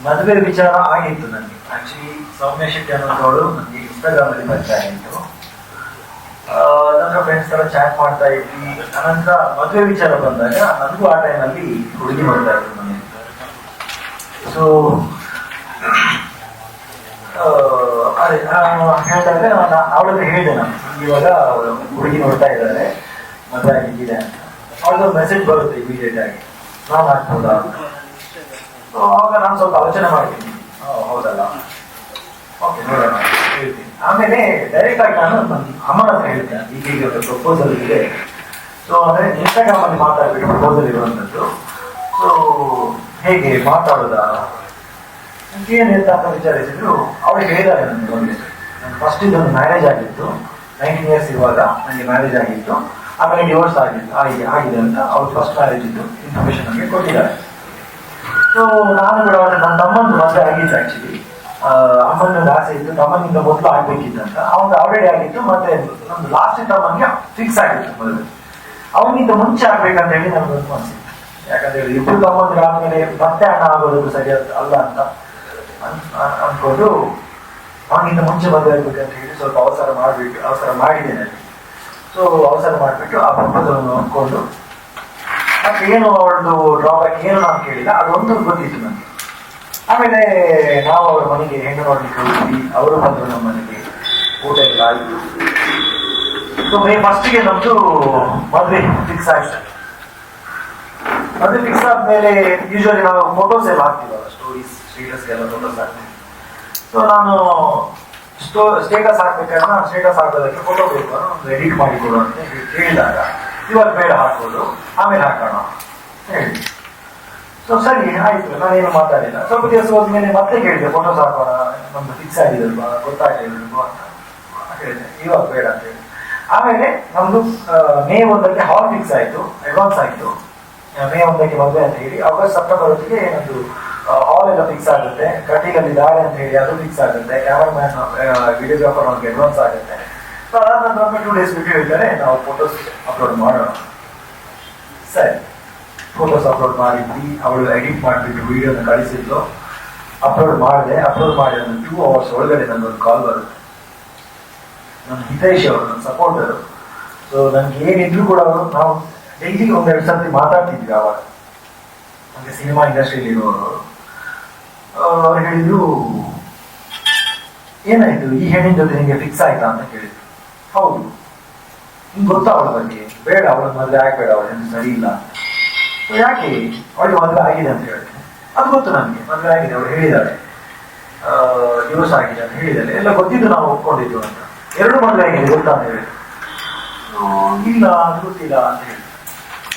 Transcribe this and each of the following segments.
ಮದುವೆ ವಿಚಾರ ಆಗಿತ್ತು ನನಗೆ. ಆಕ್ಚುಲಿ ಸೌಮ್ಯ ಶೆಟ್ಟಿ ಅನ್ನೋದವಳು ನನಗೆ ಇನ್ಸ್ಟಾಗ್ರಾಮ್ ಅಲ್ಲಿ ಪರಿಚಯ ಆಗಿತ್ತು. ನನ್ನ ಫ್ರೆಂಡ್ಸ್ ತರ ಚಾಟ್ ಮಾಡ್ತಾ ಇದ್ವಿ. ಅನಂತರ ಮದುವೆ ವಿಚಾರ ಬಂದಾಗ ನನಗೂ ಆ ಟೈಮಲ್ಲಿ ಹುಡುಗಿ ಬರ್ತಾ ಇತ್ತು ನನಗೆ. ಸೊ ಅದೇ ಹೇಳಿದಾಗ ಅವಳದ್ದು ಹೇಳಿದೆ ನಾನು, ಇವಾಗ ಹುಡುಗಿ ನೋಡ್ತಾ ಇದ್ದಾರೆ, ಮದುವೆ ಆಗಿದ್ದಿದೆ ಅಂತ. ಅವಳದ್ದು ಮೆಸೇಜ್ ಬರುತ್ತೆ ಇಮಿಡಿಯೇಟ್ ಆಗಿ, ನಾನು ಆಗ್ಬೋದಾ ಅಂತ. ಆವಾಗ ನಾನು ಸ್ವಲ್ಪ ಆಲೋಚನೆ ಮಾಡ್ತೀನಿ, ಹೌದಲ್ಲ, ಓಕೆ ನೋಡೋಣ ಹೇಳ್ತೀನಿ. ಆಮೇಲೆ ಡೈರೆಕ್ಟ್ ಆಗಿ ನಾನು ನನ್ನ ಅಮ್ಮನ ಹತ್ರ ಹೇಳ್ತೇನೆ, ಈಗ ಒಂದು ಪ್ರಪೋಸಲ್ ಇದೆ. ಸೊ ಅಂದರೆ ಇನ್ಸ್ಟಾಗ್ರಾಮ್ ಅಲ್ಲಿ ಮಾತಾಡ್ಬಿಟ್ಟು ಪ್ರಪೋಸಲ್ ಇರುವಂಥದ್ದು. ಸೊ ಹೇಗೆ ಮಾತಾಡೋದಾ ಏನಿರ್ತ ಅಂತ ವಿಚಾರಿಸಿದ್ರು. ಅವಳಿಗೆ ಹೇಳಿದ್ದಾರೆ ನನಗೆ ಒಂದು, ನನ್ನ ಫಸ್ಟ್ ಇದೊಂದು ಮ್ಯಾರೇಜ್ ಆಗಿತ್ತು, 19 years ಇರುವಾಗ ನನಗೆ ಮ್ಯಾರೇಜ್ ಆಗಿತ್ತು. ಆಮೇಲೆ ಡಿವೋರ್ಸ್ ಆಗಿದೆ ಅಂತ ಅವ್ರು ಫಸ್ಟ್ ಮ್ಯಾರೇಜ್ ಇದ್ದು ಇನ್ಫಾರ್ಮೇಶನ್ ನಮಗೆ ಕೊಟ್ಟಿದ್ದಾರೆ. ಸೊ ನಾನು ಕೂಡ ನನ್ನ ತಮ್ಮಂದು ಮದುವೆ ಆಗಿತ್ತು. ಆಕ್ಚುಲಿ ಅಮ್ಮನೊಂದು ಆಸೆ ಇತ್ತು, ತಮ್ಮನಿಂದ ಮೊದಲು ಆಗ್ಬೇಕಿತ್ತಂತ. ಅವನು ಆಲ್ರೆಡಿ ಆಗಿತ್ತು, ಮತ್ತೆ ನಮ್ದು ಲಾಸ್ಟ್ ತಮ್ಮನಿಗೆ ಫಿಕ್ಸ್ ಆಗಿತ್ತು ಮದುವೆ. ಅವನಿಂದ ಮುಂಚೆ ಆಗ್ಬೇಕಂತ ಹೇಳಿ ನಮ್ಗೊಂದು ಮನಸ್ಸಿತ್ತು. ಯಾಕಂದ್ರೆ ಇಬ್ಬರು ತಮ್ಮಂದ್ರೆ ಆದ್ಮೇಲೆ ಮತ್ತೆ ಅಣ್ಣ ಆಗೋದು ಸರಿ ಅಲ್ಲ ಅಂತ ಅನ್ಕೊಂಡು ಅವನಿಂದ ಮುಂಚೆ ಮದುವೆ ಆಗ್ಬೇಕಂತ ಹೇಳಿ ಸ್ವಲ್ಪ ಅವಸರ ಮಾಡಿದ್ದೇನೆ. ಸೊ ಅವಸರ ಮಾಡಿಬಿಟ್ಟು ಆ ಪ್ರಪೋಸಲ್ ನೋಡ್ಕೊಂಡು, ಮತ್ತೆ ಏನು ಅವಳದು ಡ್ರಾಬ್ಯಾಕ್ ಏನು ನಾನು ಕೇಳಿಲ್ಲ, ಅದೊಂದು ಗೊತ್ತಿತ್ತು ನನಗೆ. ಆಮೇಲೆ ನಾವು ಅವ್ರ ಮನೆಗೆ ಹೆಣ್ಣು ನೋಡ್ಲಿಕ್ಕೆ ಹೋಗ್ತೀವಿ, ಅವರು ಬಂದರು ನಮ್ಮ ಮನೆಗೆ, ಊಟ ಎಲ್ಲ ಆಯಿತು. ಸೊ ಮೇ ಫಸ್ಟಿಗೆ ನಮ್ಮದು ಮದುವೆ ಫಿಕ್ಸ್ ಆಯ್ತು. ಮದುವೆ ಫಿಕ್ಸ್ ಆದ್ಮೇಲೆ ಯೂಶುವಲಿ ನಾವು ಫೋಟೋಸ್ ಎಲ್ಲ ಹಾಕ್ತೀವಲ್ಲ, ಸ್ಟೇಟಸ್ಗೆಲ್ಲ ಫೋಟೋಸ್ ಹಾಕ್ತೀವಿ. ಸೊ ನಾನು ಸ್ಟೇಟಸ್ ಹಾಕ್ಬೇಕಾದ್ರೆ ಸ್ಟೇಟಸ್ ಹಾಕೋದಕ್ಕೆ ಫೋಟೋ ಬೇಕು, ಒಂದು ಎಡಿಟ್ ಮಾಡಿಕೊಡು ಅಂತ ಹೇಳಿದಾಗ, ಇವಾಗ ಬೇಡ ಹಾಕೋದು, ಆಮೇಲೆ ಹಾಕೋಣ ಹೇಳಿ. ಸೊ ಸರಿ ಆಯ್ತು, ನಾನೇನು ಮಾತಾಡಿಲ್ಲ. ಸ್ವಲ್ಪ ದಿವಸ ಹೋದ್ಮೇಲೆ ಮತ್ತೆ ಕೇಳಿದೆ, ಫೋಟೋಸ್ ಹಾಕೋಣ, ನಮ್ದು ಫಿಕ್ಸ್ ಆಗಿದಲ್ವಾ, ಗೊತ್ತಾಗಿಲ್ವಾ ಅಂತ ಹೇಳಿದೆ. ಇವಾಗ ಬೇಡ ಅಂತ ಹೇಳಿ. ಆಮೇಲೆ ನಮ್ದು ಮೇ 1ಕ್ಕೆ ಹಾಲ್ ಫಿಕ್ಸ್ ಆಯಿತು, ಅಡ್ವಾನ್ಸ್ ಆಯಿತು. ಮೇ 1ಕ್ಕೆ ಮದುವೆ ಅಂತ ಹೇಳಿ ಆಗಸ್ಟ್ ಸೆಪ್ಟೆಂಬರ್ ಹೊತ್ತಿಗೆ ನಮ್ದು ಹಾಲ್ ಎಲ್ಲ ಫಿಕ್ಸ್ ಆಗುತ್ತೆ. ಕಟಿಗಲ್ಲಿ ದಾಳಿ ಅಂತ ಹೇಳಿ ಅದು ಫಿಕ್ಸ್ ಆಗುತ್ತೆ. ಕ್ಯಾಮರಾಮ್ಯಾನ್ ವಿಡಿಯೋಗ್ರಾಫರ್ ಅವ್ರಿಗೆ ಅಡ್ವಾನ್ಸ್ ಆಗುತ್ತೆ. ಸೊ ಅದಾದ ನಂತರ 2 days ಬಿಟ್ಟು ಹೇಳ್ತಾರೆ ನಾವು ಫೋಟೋಸ್ ಅಪ್ಲೋಡ್ ಮಾಡೋಣ. ಸರಿ, ಫೋಟೋಸ್ ಅಪ್ಲೋಡ್ ಮಾಡಿದ್ವಿ. ಅವಳು ಎಡಿಟ್ ಮಾಡಿಬಿಟ್ಟು ವಿಡಿಯೋನ ಕಳಿಸಿದ್ದು, ಅಪ್ಲೋಡ್ ಮಾಡಿ ಒಂದು 2 hours ಒಳಗಡೆ ನನಗೊಂದು ಕಾಲ್ ಬರುತ್ತೆ. ನನ್ನ ಹಿತೈಷಿ ಅವರು, ನನ್ನ ಸಪೋರ್ಟರು. ಸೊ ನನಗೆ ಏನಿದ್ರು ಕೂಡ ಅವರು, ನಾವು ಡೈಲಿ 1-2 ಸರ್ತಿ ಮಾತಾಡ್ತಿದ್ವಿ. ಆವಾಗ ನನಗೆ ಸಿನಿಮಾ ಇಂಡಸ್ಟ್ರಿಯಲ್ಲಿ ಇರೋರು ಅವ್ರು ಹೇಳಿದ್ರು, ಏನಾಯ್ತು ಈ ಹೆಣ್ಣಿನ ಜೊತೆ ನಿಮಗೆ ಫಿಕ್ಸ್ ಆಯ್ತಾ ಅಂತ ಕೇಳಿದ್ರು. ಹೌದು, ನಿಮ್ಗೆ ಗೊತ್ತಾ ಅವಳ ಬಗ್ಗೆ? ಬೇಡ, ಅವಳ ಮದುವೆ ಆಗಬೇಡ, ಅವಳ ಹೆಣ್ಣು ಸರಿ ಇಲ್ಲ. ಯಾಕೆ? ಅವಳಿಗೆ ಮದುವೆ ಆಗಿದೆ ಅಂತ ಹೇಳ್ತೀನಿ. ಅದು ಗೊತ್ತು ನನಗೆ, ಮದುವೆ ಆಗಿದೆ, ಅವಳು ಹೇಳಿದ್ದಾಳೆ, ಡಿವೋರ್ಸ್ ಆಗಿದೆ ಅಂತ ಹೇಳಿದ್ದಾಳೆ, ಎಲ್ಲ ಗೊತ್ತಿದ್ದು ನಾವು ಒಪ್ಕೊಂಡಿದ್ದು ಅಂತ. 2 ಮದುವೆ ಆಗಿದೆ ಗೊತ್ತಾ ಅಂತ ಹೇಳಿದ್ರು. ಇಲ್ಲ ಅದು ಗೊತ್ತಿಲ್ಲ ಅಂತ ಹೇಳಿ.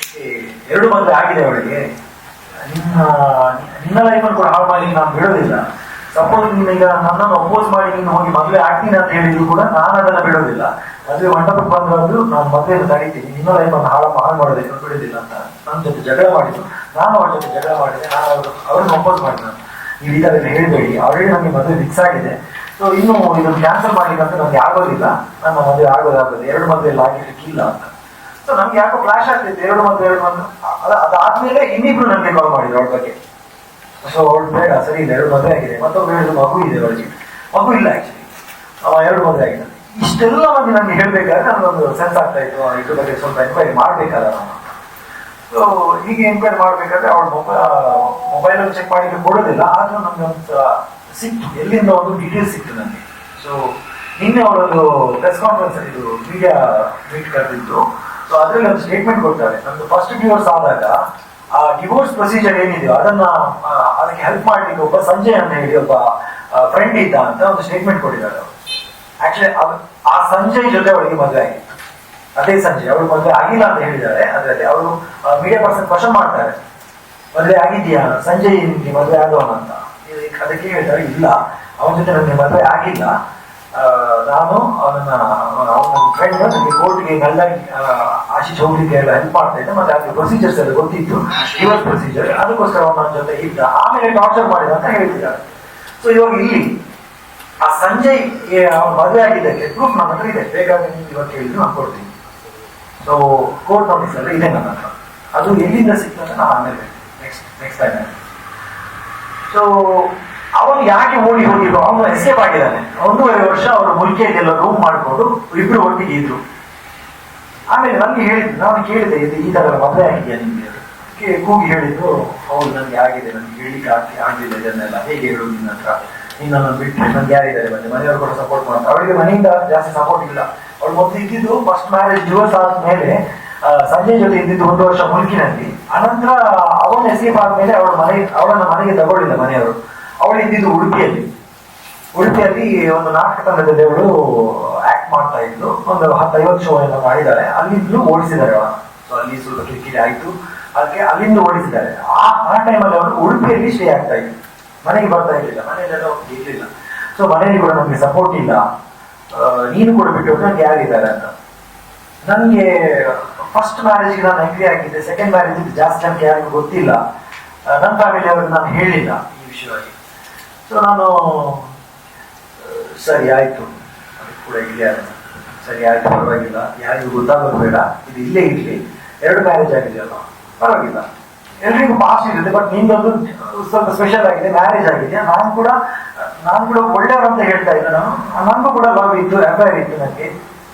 2 ಮದುವೆ ಆಗಿದೆ ಅವಳಿಗೆ, ನಿನ್ನ ಲೈಫನ್ನು ಕೂಡ ಹಾಳು ಮಾಡಿ ನಾನು ಬಿಡೋದಿಲ್ಲ. ಸಪೋಸ್ ಈಗ ನನ್ನನ್ನು ಅಪೋಸ್ ಮಾಡಿ ನೀನು ಹೋಗಿ ಮದುವೆ ಆಗ್ತೀನಿ ಅಂತ ಹೇಳಿದ್ರು ಕೂಡ ನಾನು ಅದನ್ನ ಬಿಡೋದಿಲ್ಲ. ಮದುವೆ ಮಂಟಪಕ್ಕೆ ಬಂದ್ರು ನಾನು ಮದುವೆಯನ್ನು ತಡೀತೀನಿ, ನಿನ್ನ ಲೈಫನ್ನು ಹಾಳು ಮಾಡೋದಕ್ಕೆ ಬಿಡೋದಿಲ್ಲ ಅಂತ ನನ್ನ ಜೊತೆ ಜಗಳ ಮಾಡಿದ್ರು. ನಾನು ಅವ್ರ ಜೊತೆ ಜಗಳ ಮಾಡಿದೆ. ನಾನು ಅವ್ರನ್ನ ಅಪೋಸ್ ಮಾಡಿದೆ. ನೀವು ಇದರಲ್ಲಿ ಹೇಳಬೇಡಿ, ಆಲ್ರೆಡಿ ನನಗೆ ಮದುವೆ ಫಿಕ್ಸ್ ಆಗಿದೆ. ಸೊ ಇನ್ನು ಇದನ್ನು ಕ್ಯಾನ್ಸಲ್ ಮಾಡ್ಲಿಕ್ಕಂತ ನನಗೆ ಆಗೋದಿಲ್ಲ, ನನ್ನ ಮದುವೆ ಆಗೋದಾಗೋದು, 2 ಮದುವೆ ಎಲ್ಲ ಆಗಿರ್ಲಿಕ್ಕಿಲ್ಲ ಅಂತ. ಸೊ ನಮ್ಗೆ ಯಾಕೋ ಫ್ಲಾಶ್ ಆಗ್ತಿತ್ತು, 2 ಮದುವೆ ಅದಾದ್ಮೇಲೆ ಇನ್ನಿಬ್ರು ನನಗೆ ಕಾಲ್ ಮಾಡಿದ್ರು ಅವಳ ಬಗ್ಗೆ. ಸೊ ಅವಳು ಬೇಡ, ಸರಿ ಇಲ್ಲ, 2 ಮದುವೆ ಆಗಿದೆ, ಮತ್ತೊಬ್ಬ ಹೇಳಿದ್ರು ಮಗು ಇದೆ ಅವಳಿಗೆ. ಮಗು ಇಲ್ಲ ಆಕ್ಚುಲಿ, 2 ಮದುವೆ ಆಗಿದೆ. ಇಷ್ಟೆಲ್ಲ ಮಂದಿ ನನಗೆ ಹೇಳ್ಬೇಕಾದ್ರೆ ನನಗೊಂದು ಸೆನ್ಸ್ ಆಗ್ತಾ ಇತ್ತು, ಇದ್ರ ಬಗ್ಗೆ ಸ್ವಲ್ಪ ಎನ್ಕ್ವೈರಿ ಮಾಡ್ಬೇಕಲ್ಲ ನಾನು. ಸೊ ಹೀಗೆ ಎನ್ಕ್ವೈರಿ ಮಾಡ್ಬೇಕಾದ್ರೆ ಅವಳು ಮೊಬೈಲಲ್ಲಿ ಚೆಕ್ ಮಾಡಿ ಕೊಡೋದಿಲ್ಲ. ಆದ್ರೂ ನಮ್ಗೆ ಒಂದು ಸಿಕ್ತು, ಎಲ್ಲಿಂದ ಒಂದು ಡೀಟೇಲ್ಸ್ ಸಿಕ್ತು ನನಗೆ. ಸೊ ನಿನ್ನೆ ಅವಳೊಂದು ಪ್ರೆಸ್ ಕಾನ್ಫರೆನ್ಸ್ ಇದು ಮೀಡಿಯಾ ಮೀಟ್ ಕರೆದಿದ್ದು. ಸೊ ಅದರಲ್ಲಿ ಒಂದು ಸ್ಟೇಟ್ಮೆಂಟ್ ಕೊಡ್ತಾರೆ, ನಮ್ದು ಫಸ್ಟ್ ಡಿವೋರ್ಸ್ ಆದಾಗ ಆ ಡಿವೋರ್ಸ್ ಪ್ರೊಸೀಜರ್ ಏನಿದೆಯೋ ಅದಕ್ಕೆ ಹೆಲ್ಪ್ ಮಾಡ್ಲಿಕ್ಕೆ ಒಬ್ಬ ಸಂಜಯ್ ಅಂತ ಹೇಳಿ ಒಬ್ಬ ಫ್ರೆಂಡ್ ಇದ್ದ ಅಂತ ಒಂದು ಸ್ಟೇಟ್ಮೆಂಟ್ ಕೊಟ್ಟಿದ್ದಾರೆ. ಆಕ್ಚುಲಿ ಆ ಸಂಜಯ್ ಜೊತೆ ಅವಳಿಗೆ ಮದುವೆ ಆಗಿತ್ತು. ಅದೇ ಸಂಜಯ್ ಅವಳು ಮದುವೆ ಆಗಿಲ್ಲ ಅಂತ ಹೇಳಿದ್ದಾರೆ. ಅದರಲ್ಲಿ ಅವರು ಮೀಡಿಯಾ ಪರ್ಸನ್ ಕ್ವಶನ್ ಮಾಡ್ತಾರೆ, ಮದುವೆ ಆಗಿದೆಯಾ ಸಂಜಯ್, ನಿಮ್ಗೆ ಮದುವೆ ಆಗೋಣ ಅಂತ. ಅದಕ್ಕೆ ಹೇಳ್ತಾರೆ, ಇಲ್ಲ, ಅವನ ಜೊತೆ ನನಗೆ ಮದುವೆ ಆಗಿಲ್ಲ, ನಾನು ಅವನ ಫ್ರೆಂಡ್ ನನಗೆ ಕೋರ್ಟ್ಗೆ ಗಲ್ಲಾಗಿ ಆಶೀಶ್ ಹೋಗ್ಲಿಕ್ಕೆ ಎಲ್ಲ ಹೆಲ್ಪ್ ಮಾಡ್ತಾ ಇದ್ದೆ, ಮತ್ತೆ ಅದಕ್ಕೆ ಪ್ರೊಸೀಜರ್ಸ್ ಎಲ್ಲ ಗೊತ್ತಿತ್ತು, ಡಿವೋರ್ಸ್ ಪ್ರೊಸೀಜರ್, ಅದಕ್ಕೋಸ್ಕರ ಅವನ ನನ್ನ ಜೊತೆ ಇದ್ದ, ಆಮೇಲೆ ಟಾರ್ಚರ್ ಮಾಡಿದ ಅಂತ ಹೇಳ್ತಿದ್ದಾರೆ. ಸೊ ಇವಾಗ ಇಲ್ಲಿ ಆ ಸಂಜಯ್ ಅವನ ಮದುವೆ ಆಗಿದ್ದಕ್ಕೆ ಪ್ರೂಫ್ ನನ್ನ ಹತ್ರ ಇದೆ, ಬೇಕಾದ್ರೆ ನೀವು ಇವಾಗ ಕೇಳಿದ್ರು ನಾನು ಕೊಡ್ತೀನಿ. ಸೊ ಕೋರ್ಟ್ ನೋಟಿಸ್ ಎಲ್ಲ ಇದೆ ನನ್ನ ಹತ್ರ. ಅದು ಎಲ್ಲಿಂದ ಸಿಕ್ತಂತ ನಾನು ಆಮೇಲೆ ನೆಕ್ಸ್ಟ್ ಟೈಮ್. ಸೊ ಅವನು ಯಾಕೆ ಓಡಿ ಹೋಗಿದ್ರು, ಅವನು ಎಸ್ಕೇಪ್ ಆಗಿದ್ದಾನೆ. 1.5 ವರ್ಷ ಅವರು ಮುಲ್ಕಿಯಲ್ಲೆಲ್ಲ ರೂಮ್ ಮಾಡಿಕೊಂಡು ಇಬ್ರು ಒಟ್ಟಿಗೆ ಇದ್ರು. ಆಮೇಲೆ ನನಗೆ ಹೇಳಿದ್ದು, ನಾನು ಕೇಳಿದೆ, ಈ ತರ ಮದುವೆ ಆಗಿದೆಯಾ ನಿಮ್ಗೆ ಕೂಗಿ ಹೇಳಿದ್ದು. ಹೌದು ನನಗೆ ಆಗಿದೆ, ನನಗೆ ಹೇಳಿಕ್ಕೆ ಆಗಲಿಲ್ಲ ಇದನ್ನೆಲ್ಲ, ಹೇಗೆ ಹೇಳುದು ನಿನ್ನ ಹತ್ರ, ನಿನ್ನನ್ನು ಬಿಟ್ಟರೆ ನನ್ಗೆ ಯಾರಿದ್ದಾರೆ ಮತ್ತೆ ಮನೆಯವರು ಕೂಡ ಸಪೋರ್ಟ್ ಮಾಡ್ತಾರೆ. ಅವಳಿಗೆ ಮನೆಯಿಂದ ಜಾಸ್ತಿ ಸಪೋರ್ಟ್ ಇಲ್ಲ. ಅವಳು ಮೊದಲು ಇದ್ದಿದ್ದು ಫಸ್ಟ್ ಮ್ಯಾರೇಜ್ ಡಿವೋರ್ಸ್ ಆದ್ಮೇಲೆ ಸಂಜಯ್ ಜೊತೆ ಇದ್ದಿದ್ದು 1 ವರ್ಷ ಮುಲ್ಕಿನಲ್ಲಿ. ಅನಂತರ ಅವನ ಎಸ್ಕೇಪ್ ಆದ್ಮೇಲೆ ಅವಳನ್ನ ಮನೆಗೆ ತಗೊಳ್ಳಿಲ್ಲ ಮನೆಯವರು. ಅವಳು ಇದ್ದಿದ್ದು ಉಡುಪಿಯಲ್ಲಿ ಒಂದು ನಾಟಕ ತಂಡದಲ್ಲಿ ಅವಳು ಆಕ್ಟ್ ಮಾಡ್ತಾ ಇದ್ಲು. ಒಂದು 10-50 ಶೋ ಎಲ್ಲ ಮಾಡಿದ್ದಾರೆ. ಅಲ್ಲಿಂದಲೂ ಓಡಿಸಿದ್ದಾರೆ ಅವಳ. ಸೊ ಅಲ್ಲಿ ಸ್ವಲ್ಪ ಕಿರಿಕಿರಿ ಆಯ್ತು, ಅದಕ್ಕೆ ಅಲ್ಲಿಂದ ಓಡಿಸಿದ್ದಾರೆ. ಆ ಟೈಮಲ್ಲಿ ಅವರು ಉಡುಪಿಯಲ್ಲಿ ಸ್ಟೇ ಆಗ್ತಾ ಇದ್ರು, ಮನೆಗೆ ಬರ್ತಾ ಇರ್ಲಿಲ್ಲ, ಮನೆಯಲ್ಲೆಲ್ಲ ಇರ್ಲಿಲ್ಲ. ಸೊ ಮನೆಯಲ್ಲಿ ಕೂಡ ನಮ್ಗೆ ಸಪೋರ್ಟ್ ಇಲ್ಲ, ನೀನು ಕೂಡ ಬಿಟ್ಟು ನಂಗೆ ಯಾರಿದ್ದಾರೆ ಅಂತ. ನನಗೆ ಫಸ್ಟ್ ಮ್ಯಾರೇಜ್ಗೆ ನಾನು ಎಂಟ್ರಿ ಆಗಿದ್ದೆ. ಸೆಕೆಂಡ್ ಮ್ಯಾರೇಜ್ ಜಾಸ್ತಿ ಜನಕ್ಕೆ ಯಾರಿಗೂ ಗೊತ್ತಿಲ್ಲ. ನನ್ನ ಫ್ಯಾಮಿಲಿ ಅವ್ರಿಗೆ ನಾನು ಹೇಳಿಲ್ಲ ಈ ವಿಷಯವಾಗಿ. ಸೊ ನಾನು ಸರಿ ಆಯ್ತು, ಅದಕ್ಕೆ ಕೂಡ ಇಲ್ಲೇ ಸರಿ ಆಯ್ತು, ಪರವಾಗಿಲ್ಲ, ಯಾರಿಗೂ ಗೊತ್ತಾಗೋದು ಬೇಡ, ಇದು ಇಲ್ಲೇ ಇರಲಿ. 2 ಮ್ಯಾರೇಜ್ ಆಗಿದೆಯಲ್ಲ, ಪರವಾಗಿಲ್ಲ, ಎಲ್ರಿಗೂ ಪಾಸ್ಟ್ ಇರುತ್ತೆ. ಬಟ್ ನಿಂದೊಂದು ಸ್ವಲ್ಪ ಸ್ಪೆಷಲ್ ಆಗಿದೆ, ಮ್ಯಾರೇಜ್ ಆಗಿದೆ. ನಾನು ಕೂಡ ಒಳ್ಳೆಯವರು ಅಂತ ಹೇಳ್ತಾ ಇದ್ದೆ. ನನಗೂ ಕೂಡ ಲವ್ ಇತ್ತು, ಅಫೇರ್ ಇತ್ತು ನನಗೆ.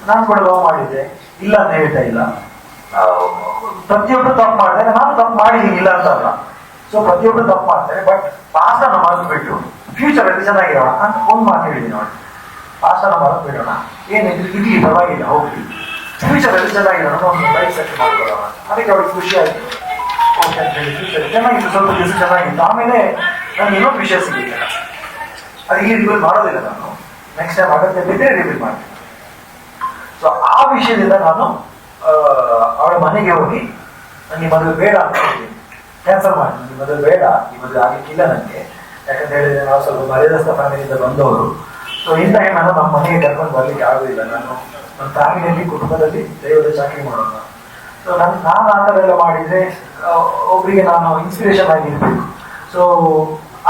ನಾನು ಕೂಡ ಲವ್ ಮಾಡಿದ್ದೆ, ಇಲ್ಲ ಅಂತ ಹೇಳ್ತಾ ಇಲ್ಲ. ಪ್ರತಿಯೊಬ್ಬರು ತಪ್ಪು ಮಾಡ್ತಾರೆ, ನಾನು ತಪ್ಪು ಮಾಡಿದ್ದೀನಿ ಇಲ್ಲ ಅಂತ ಅಲ್ಲ. ಸೊ ಪ್ರತಿಯೊಬ್ಬರು ತಪ್ಪು ಮಾಡ್ತಾರೆ. ಬಟ್ ಪಾಸ್ಟ್ ಅನ್ನು ಮರೆತು ಬಿಟ್ಟು ಫ್ಯೂಚರ್ ಅಲ್ಲಿ ಚೆನ್ನಾಗಿರೋಣ ಅಂತ ಒಂದು ಮಾತು ಹೇಳಿದ್ದೀನಿ ನೋಡಿ. ಪಾಸ್ಟ್ ಅನ್ನು ಮರೆತು ಬಿಡೋಣ, ಏನಿದ್ರು ಇಲ್ಲಿ ಪರವಾಗಿಲ್ಲ, ಹೋಗ್ಲಿ, ಫ್ಯೂಚರ್ ಅಲ್ಲಿ ಚೆನ್ನಾಗಿರೋಣ, ಒಂದು ಲೈಫ್ ಸೆಟ್ ಮಾಡ್ಕೊಳ್ಳೋಣ. ಅದಕ್ಕೆ ಅವಳಿಗೆ ಖುಷಿ ಆಯ್ತು. ಓಕೆ ಅಂತ ಹೇಳಿ ಫ್ಯೂಚರ್ ಚೆನ್ನಾಗಿತ್ತು, ಸ್ವಲ್ಪ ದಿವಸ ಚೆನ್ನಾಗಿತ್ತು. ಆಮೇಲೆ ನನಗೆ ಇನ್ನೊಂದು ವಿಷಯ ಸಿಗಲಿಲ್ಲ. ಅದು ಈ ರಿವೀಲ್ ಮಾಡೋದಿಲ್ಲ ನಾನು, ನೆಕ್ಸ್ಟ್ ಟೈಮ್ ಅಗತ್ಯ ಬಿದ್ದರೆ ರಿವೀಲ್ ಮಾಡ್ತೀನಿ. ಸೊ ಆ ವಿಷಯದಿಂದ ನಾನು ಅವಳ ಮನೆಗೆ ಹೋಗಿ ನನಗೆ ಮದುವೆ ಬೇಡ ಅಂತ ಹೇಳ್ತೀನಿ, ಕ್ಯಾನ್ಸಲ್ ಮಾಡಿ, ನನಗೆ ಮದುವೆ ಬೇಡ, ಈ ಮದುವೆ ಆಗಲಿಕ್ಕಿಲ್ಲ ನನಗೆ. ಯಾಕಂತ ಹೇಳಿದ್ರೆ ನಾವು ಸ್ವಲ್ಪ ಮರ್ಯಾದಸ್ಥ ಫ್ಯಾಮಿಲಿಯಿಂದ ಬಂದವರು. ಸೊ ಇಂಥ ಹೆಣ್ಣನ್ನು ನಮ್ಮ ಮನೆಗೆ ಕರ್ಕೊಂಡು ಬರ್ಲಿಕ್ಕೆ ಆಗೋದಿಲ್ಲ. ನಾನು ನನ್ನ ಫ್ಯಾಮಿಲಿಯಲ್ಲಿ, ಕುಟುಂಬದಲ್ಲಿ ದೈವದ ಚಾಕರಿ ಮಾಡೋಣ. ಸೊ ನಾನು ಆ ಥರ ಎಲ್ಲ ಮಾಡಿದರೆ ಒಬ್ಬರಿಗೆ ನಾನು ಇನ್ಸ್ಪಿರೇಷನ್ ಆಗಿರ್ಬೇಕು. ಸೊ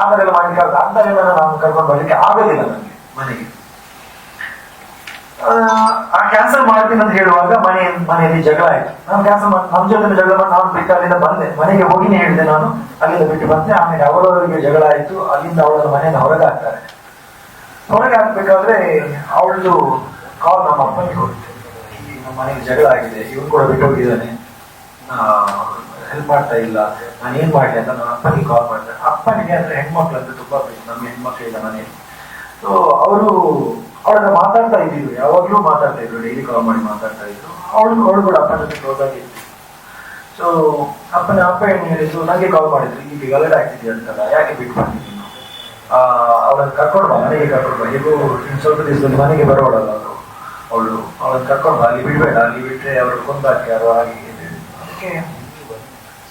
ಆ ಥರ ಎಲ್ಲ ಮಾಡ್ಲಿಕ್ಕೆ ಆಗ ಅಂಥ ಹೆಣ್ಣನ್ನು ನಾನು ಕರ್ಕೊಂಡು ಬರ್ಲಿಕ್ಕೆ ಆಗೋದಿಲ್ಲ ನನಗೆ ಮನೆಗೆ. ಆ ಕ್ಯಾನ್ಸಲ್ ಮಾಡ್ತೀನಿ ಅಂತ ಹೇಳುವಾಗ ಮನೆಯಲ್ಲಿ ಜಗಳ ಆಯ್ತು. ನಾನು ಕ್ಯಾನ್ಸಲ್ ಮಾಡಿ ನಮ್ಮ ಜೊತೆ ಜಗಳ ಮಾಡಿ ನಾನು ಬಿಟ್ಟು ಅಲ್ಲಿಂದ ಬಂದೆ. ಮನೆಗೆ ಹೋಗಿನೇ ಹೇಳಿದೆ ನಾನು, ಅಲ್ಲಿಂದ ಬಿಟ್ಟು ಬಂದೆ. ಆಮೇಲೆ ಅವರವರಿಗೆ ಜಗಳ ಆಯ್ತು. ಅಲ್ಲಿಂದ ಅವಳನ್ನು ಮನೆಯಿಂದ ಹೊರಗೆ ಹಾಕ್ತಾರೆ. ಹೊರಗೆ ಹಾಕ್ಬೇಕಾದ್ರೆ ಅವಳದು ಕಾಲ್ ನಮ್ಮ ಅಪ್ಪನಿಗೆ ಹೋಗುತ್ತೆ. ನಮ್ಮ ಮನೆಗೆ ಜಗಳ ಆಗಿದೆ, ಇವನು ಕೂಡ ಬಿಟ್ಟು ಹೋಗಿದ್ದಾನೆ, ಹೆಲ್ಪ್ ಮಾಡ್ತಾ ಇಲ್ಲ, ನಾನು ಏನ್ ಮಾಡಲಿ ಅಂತ ನನ್ನ ಅಪ್ಪನಿಗೆ ಕಾಲ್ ಮಾಡ್ತಾರೆ. ಅಪ್ಪನಿಗೆ ಅಂದ್ರೆ ಹೆಣ್ಮಕ್ಳು ಅಂತ ತುಂಬಾ ಬೇಕು, ನಮ್ಗೆ ಹೆಣ್ಮಕ್ಳು ಇಲ್ಲ ಮನೆಯಲ್ಲಿ. ಸೊ ಅವರು ಅವಳನ್ನ ಮಾತಾಡ್ತಾ ಇದ್ದಿದ್ರು, ಯಾವಾಗ್ಲೂ ಮಾತಾಡ್ತಾ ಇದ್ರು, ಡೈಲಿ ಕಾಲ್ ಮಾಡಿ ಮಾತಾಡ್ತಾ ಇದ್ರು. ಅವಳು ಕೂಡ ಅಪ್ಪನ ಜೊತೆ ಕ್ಲೋಸ್ ಆಗಿತ್ತು. ಸೊ ಅಪ್ಪ ಏನು ಹೇಳಿದ್ರು, ನನಗೆ ಕಾಲ್ ಮಾಡಿದ್ರು, ಈಗ ಗಲಾಟೆ ಆಗ್ತಿದ್ಯಾ ಅಂತಲ್ಲ, ಯಾಕೆ ಬಿಟ್ಟು ಬಂದಿದ್ದೀನಿ, ಅವಳನ್ನು ಕರ್ಕೊಂಡು ಬಾ, ಮನೆಗೆ ಕರ್ಕೊಂಡು ಬಾ, ಹೇಗೂ ಇನ್ನು ಸ್ವಲ್ಪ ದಿವಸದಲ್ಲಿ ಮನೆಗೆ ಬರೋಳಲ್ಲ ಅವಳನ್ನು ಕರ್ಕೊಂಡು ಬಾ, ಅಲ್ಲಿ ಬಿಡಬೇಡ, ಅಲ್ಲಿ ಬಿಟ್ಟರೆ ಅವರು ಕೊಂದಾಕಿ ಯಾರು ಹಾಗೆ. ಅದಕ್ಕೆ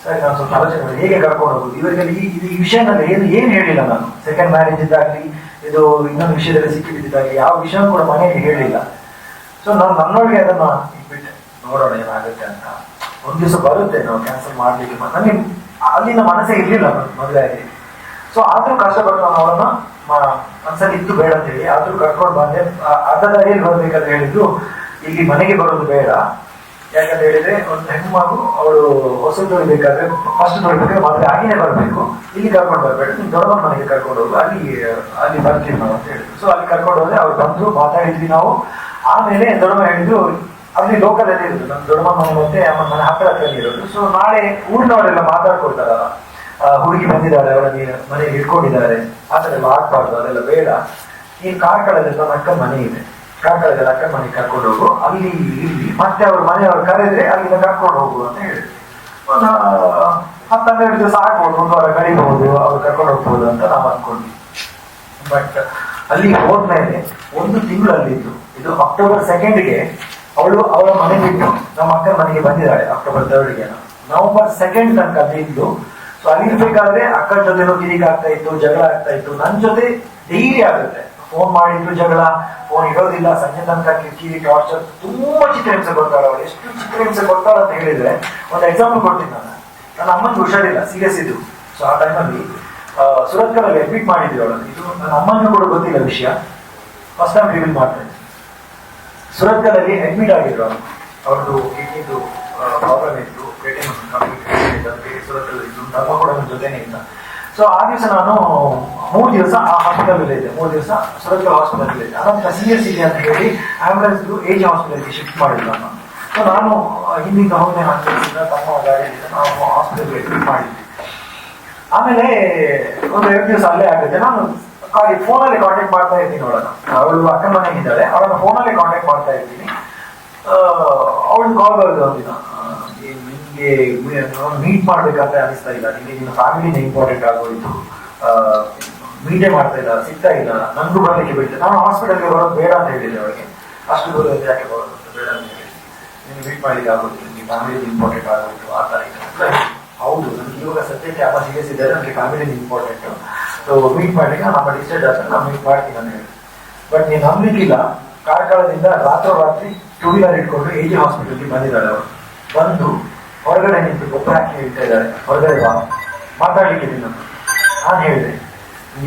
ಸರಿ, ನಾನು ಸ್ವಲ್ಪ ಆಲೋಚನೆ ಮಾಡಿ ಹೇಗೆ ಕರ್ಕೊಂಡು ಹೋಗುದು ಇವರಿಗೆ. ಈ ವಿಷಯದಲ್ಲಿ ಏನು ಹೇಳಿಲ್ಲ ನಾನು. ಸೆಕೆಂಡ್ ಮ್ಯಾರೇಜ್ ಇದ್ದಾಗಲಿ, ಇದು ಇನ್ನೊಂದು ವಿಷಯದಲ್ಲಿ ಸಿಕ್ಕಿಬಿದ್ದಿದ್ದಾಗಲಿ ಯಾವ ವಿಷಯ ಕೂಡ ಮನೆಯಲ್ಲಿ ಹೇಳಿಲ್ಲ. ಸೊ ನಾನು ನನ್ನೊಳಗೆ ಅದನ್ನ ಇಟ್ಬಿಟ್ಟೆ, ನೋಡೋಣ ಏನಾಗುತ್ತೆ ಅಂತ. ಒಂದು ದಿವಸ ಬರುತ್ತೆ ನಾವು ಕ್ಯಾನ್ಸಲ್ ಮಾಡ್ಲಿಕ್ಕೆ. ನನಗೆ ಅಲ್ಲಿಂದ ಮನಸ್ಸೇ ಇರ್ಲಿಲ್ಲ ಮದುವೆ ಆಗಿ. ಸೊ ಆದ್ರೂ ಕಷ್ಟಪಟ್ಟು ನಾನು ಅವಳನ್ನ ಮನಸ್ಸಲ್ಲಿ ಇತ್ತು ಬೇಡ ಅಂತ ಹೇಳಿ ಆದ್ರೂ ಕರ್ಕೊಂಡು ಬಂದೆ. ಅರ್ಧ ದಾರಿಯಲ್ಲಿ ಬರ್ಬೇಕಂತ ಹೇಳಿದ್ರು, ಇಲ್ಲಿ ಮನೆಗೆ ಬರೋದು ಬೇಡ, ಯಾಕಂತ ಹೇಳಿದ್ರೆ ಒಂದು ಹೆಣ್ಮಗು ಅವಳು ಹೊಸ ತೊಳಿಬೇಕಾದ್ರೆ ಫಸ್ಟ್ ತೊಳಿಬೇಕಾದ್ರೆ ಮದುವೆ ಆಗಿನೇ ಬರಬೇಕು, ಇಲ್ಲಿ ಕರ್ಕೊಂಡು ಬರ್ಬೇಡ, ನೀವು ದೊಡ್ಡಮ್ಮನ ಮನೆಗೆ ಕರ್ಕೊಂಡು ಹೋಗು, ಅಲ್ಲಿ ಬರ್ತೀವಿ ನಾವು ಅಂತ ಹೇಳಿದ್ರು. ಸೊ ಅಲ್ಲಿ ಕರ್ಕೊಂಡು ಹೋದ್ರೆ ಅವ್ರು ಬಂದ್ರು, ಮಾತಾಡಿದ್ವಿ ನಾವು. ಆಮೇಲೆ ದೊಡ್ಡಮ್ಮ ಹೇಳಿದ್ರು, ಅಲ್ಲಿ ಲೋಕಲ್ ಅಲ್ಲಿ ಇರೋದು ನಮ್ಮ ದೊಡ್ಡಮ್ಮ ಮನೆ ಮತ್ತೆ ಅಮ್ಮನ ಮನೆ ಹತ್ತಿರ ಇರೋದು. ಸೊ ನಾಳೆ ಊರಿನವರೆಲ್ಲ ಮಾತಾಡ್ಕೊಳ್ತಾರಲ್ಲ, ಹುಡುಗಿ ಬಂದಿದ್ದಾಳೆ, ಅವಳಿಗೆ ಮನೆಗೆ ಇಟ್ಕೊಂಡಿದ್ದಾರೆ, ಆ ಥರ ಎಲ್ಲ ಆಗ್ಬಾರ್ದು, ಅದೆಲ್ಲ ಬೇಡ. ಈ ಕಾರ್ಕಳದಲ್ಲಿ ನಮ್ಮ ಅಕ್ಕನ ಮನೆ ಇದೆ, ಕಾರ್ಕಳದಲ್ಲಿ ಅಕ್ಕನ ಮನೆಗೆ ಕರ್ಕೊಂಡು ಹೋಗು, ಅಲ್ಲಿ ಇಲ್ಲಿ ಮತ್ತೆ ಅವ್ರ ಮನೆಯವ್ರು ಕರೆದ್ರೆ ಅಲ್ಲಿಂದ ಕರ್ಕೊಂಡು ಹೋಗು ಅಂತ ಹೇಳಿದ್ರು. ಒಂದು 10-12 ದಿವಸ ಆಗ್ಬೋದು, 1 ವಾರ ಕಳೀಬಹುದು, ಅವ್ರು ಕರ್ಕೊಂಡು ಹೋಗ್ಬೋದು ಅಂತ ನಾವು ಅನ್ಕೊಂಡ್ವಿ. ಬಟ್ ಅಲ್ಲಿ ಹೋದ್ಮೇಲೆ 1 ತಿಂಗಳು ಅಲ್ಲಿದ್ದು. ಇದು ಅಕ್ಟೋಬರ್ 2ಗೆ ಅವಳ ಮನೆ ಬಿಟ್ಟು ನಮ್ಮ ಅಕ್ಕನ ಮನೆಗೆ ಬಂದಿದ್ದಾಳೆ, ಅಕ್ಟೋಬರ್ 3ಗೆ. ನವೆಂಬರ್ 2 ತನಕ ಅಲ್ಲಿ ಇದ್ದು. ಸೊ ಅಲ್ಲಿರ್ಬೇಕಾದ್ರೆ ಅಕ್ಕನ ಜೊತೆನೂ ಕಿರಿಕ್ ಆಗ್ತಾ ಇತ್ತು, ಜಗಳ ಆಗ್ತಾ ಇತ್ತು. ನನ್ನ ಜೊತೆ ಡೈಲಿ ಆಗುತ್ತೆ, ಫೋನ್ ಮಾಡಿದ್ರು ಜಗಳ, ಫೋನ್ ಇರೋದಿಲ್ಲ, ಸಂಜೆ ತನಕ ಕಿರಿಕಿರಿ, ಟಾರ್ಚರ್, ತುಂಬಾ ಚಿತ್ರಹಿಂಸೆ ಕೊಡ್ತಾಳೆ ಅವಳು. ಎಷ್ಟು ಚಿತ್ರಹಿಂಸೆ ಕೊಡ್ತಾಳೆ ಅಂತ ಹೇಳಿದ್ರೆ ಒಂದು ಎಕ್ಸಾಂಪಲ್ ಕೊಡ್ತೀನಿ ನಾನು. ನನ್ನ ಅಮ್ಮನಿಗೆ ಹುಷಾರಿಲ್ಲ, ಸೀರಿಯಸ್ ಇದ್ದು. ಸೊ ಆ ಟೈಮಲ್ಲಿ ಸುರತ್ಕಲಲ್ಲಿ ಅಡ್ಮಿಟ್ ಮಾಡಿದ್ವಿ ಅವಳನ್ನು. ಇದು ನನ್ನ ಅಮ್ಮನಿಗೂ ಕೂಡ ಗೊತ್ತಿಲ್ಲ ವಿಷಯ, ಫಸ್ಟ್ ಟೈಮ್ ರಿವೀಲ್ ಮಾಡ್ತೇನೆ. ಸುರತ್ಕಲಲ್ಲಿ ಅಡ್ಮಿಟ್ ಆಗಿದ್ರು ಅವರು, ಅವ್ರದ್ದು ಕಿಡ್ನಿದು ಪ್ರಾಬ್ಲಮ್ ಇತ್ತು, ಸುರತ್ಕಲಲ್ಲಿ ಇದ್ದು, ತಮ್ಮ ಕೂಡ ನನ್ನ ಜೊತೆನೇ ಇಲ್ಲ. ಸೊ ಸೊ ಆ ದಿವಸ ನಾನು 3 ದಿವಸ ಆ ಹಾಸ್ಪಿಟಲ್ ಇದ್ದೆ, 3 ದಿವಸ ಸುರತ್ಕಲ್ ಹಾಸ್ಪಿಟಲ್ ಇದ್ದೆ. ಅನಂತರ CSC ಅಂತ ಹೇಳಿ ಆಂಬುಲೆನ್ಸ್ AG ಹಾಸ್ಪಿಟಲ್ಗೆ ಶಿಫ್ಟ್ ಮಾಡಿದ್ರು ನಾನು. ಸೊ ನಾನು ಹಿಂದಿನ ಹೋಗಿ ಹಾಸ್ಪಿಟಲ್ ತಮ್ಮ ಗಾಡಿಯಿಂದ ನಾವು ಹಾಸ್ಪಿಟಲ್ಗೆ ಶಿಫ್ಟ್ ಮಾಡಿದ್ವಿ. ಆಮೇಲೆ ಒಂದು 2 ದಿವಸ ಅಲ್ಲೇ ಆಗುತ್ತೆ. ನಾನು ಫೋನಲ್ಲಿ ಕಾಂಟ್ಯಾಕ್ಟ್ ಮಾಡ್ತಾ ಇರ್ತೀನಿ ಅವಳನ್ನ, ಅವಳು ಅಕ್ಕನ ಮನೆಗಿದ್ದಾಳೆ, ಅವಳನ್ನ ಫೋನಲ್ಲಿ ಕಾಂಟ್ಯಾಕ್ಟ್ ಮಾಡ್ತಾ ಇರ್ತೀನಿ. ಅವಳು ಕಾಲ್ ಬರೋದು ಒಂದಿನ, ನಿಮಗೆ ಮೀಟ್ ಮಾಡ್ಬೇಕಂತ ಅನಿಸ್ತಾ ಇಲ್ಲ, ನಿಮಗೆ ನಿಮ್ಮ ಫ್ಯಾಮಿಲಿನ ಇಂಪಾರ್ಟೆಂಟ್ ಆಗೋಯ್ತು, ಮೀಟೇ ಮಾಡ್ತಾ ಇಲ್ಲ, ಸಿಗ್ತಾ ಇಲ್ಲ, ನನಗೂ ಬರಲಿಕ್ಕೆ ಬಿಡ್ತೇನೆ. ನಾನು ಹಾಸ್ಪಿಟಲ್ಗೆ ಬರೋದು ಬೇಡ ಅಂತ ಹೇಳಿದ್ದೆ ಅವಳಿಗೆ. ಅಷ್ಟು ದೂರ ಯಾಕೆ ಬರೋದು ಬೇಡ ಅಂತ ಹೇಳಿ, ನಿಮ್ಗೆ ಮೀಟ್ ಮಾಡ್ಲಿಕ್ಕೆ ಆಗೋದು, ನಿಮಗೆ ಫ್ಯಾಮಿಲಿ ಇಂಪಾರ್ಟೆಂಟ್ ಆಗೋಯ್ತು ಆ ಥರ ಇದೆ. ಹೌದು, ನನಗೆ ಇವಾಗ ಸದ್ಯಕ್ಕೆ ಅಮ್ಮ ಸೀರಿಯಸ್ ಇದ್ದಾರೆ, ನನಗೆ ಫ್ಯಾಮಿಲಿ ಇಂಪಾರ್ಟೆಂಟು, ಸೊ ಮೀಟ್ ಮಾಡ್ಲಿಕ್ಕೆ ನಮ್ಮ ಡಿಸೈಡ್ ಆದ್ರೆ ನಾನು ಮೀಟ್ ಮಾಡ್ತೀನಿ ಅಂತ ಹೇಳಿ. ಬಟ್ ನೀನು ನಂಬಲಿಕ್ಕಿಲ್ಲ, ಕಾರ್ಕಳದಿಂದ ರಾತ್ರೋರಾತ್ರಿ 2 ವೀಲರ್ ಇಟ್ಕೊಂಡು AG ಹಾಸ್ಪಿಟಲ್ಗೆ ಬಂದಿದ್ದಾಳೆ. ಅವರು ಬಂದು ಹೊರಗಡೆ ನಿಂತು ಗೊಬ್ಬರ ಹಾಕಿ ಹೇಳ್ತಾ ಇದ್ದಾರೆ, ಹೊರಗಡೆ ಬಾ ಮಾತಾಡ್ಲಿಕ್ಕೆ ನಾನು ಹೇಳಿದೆ,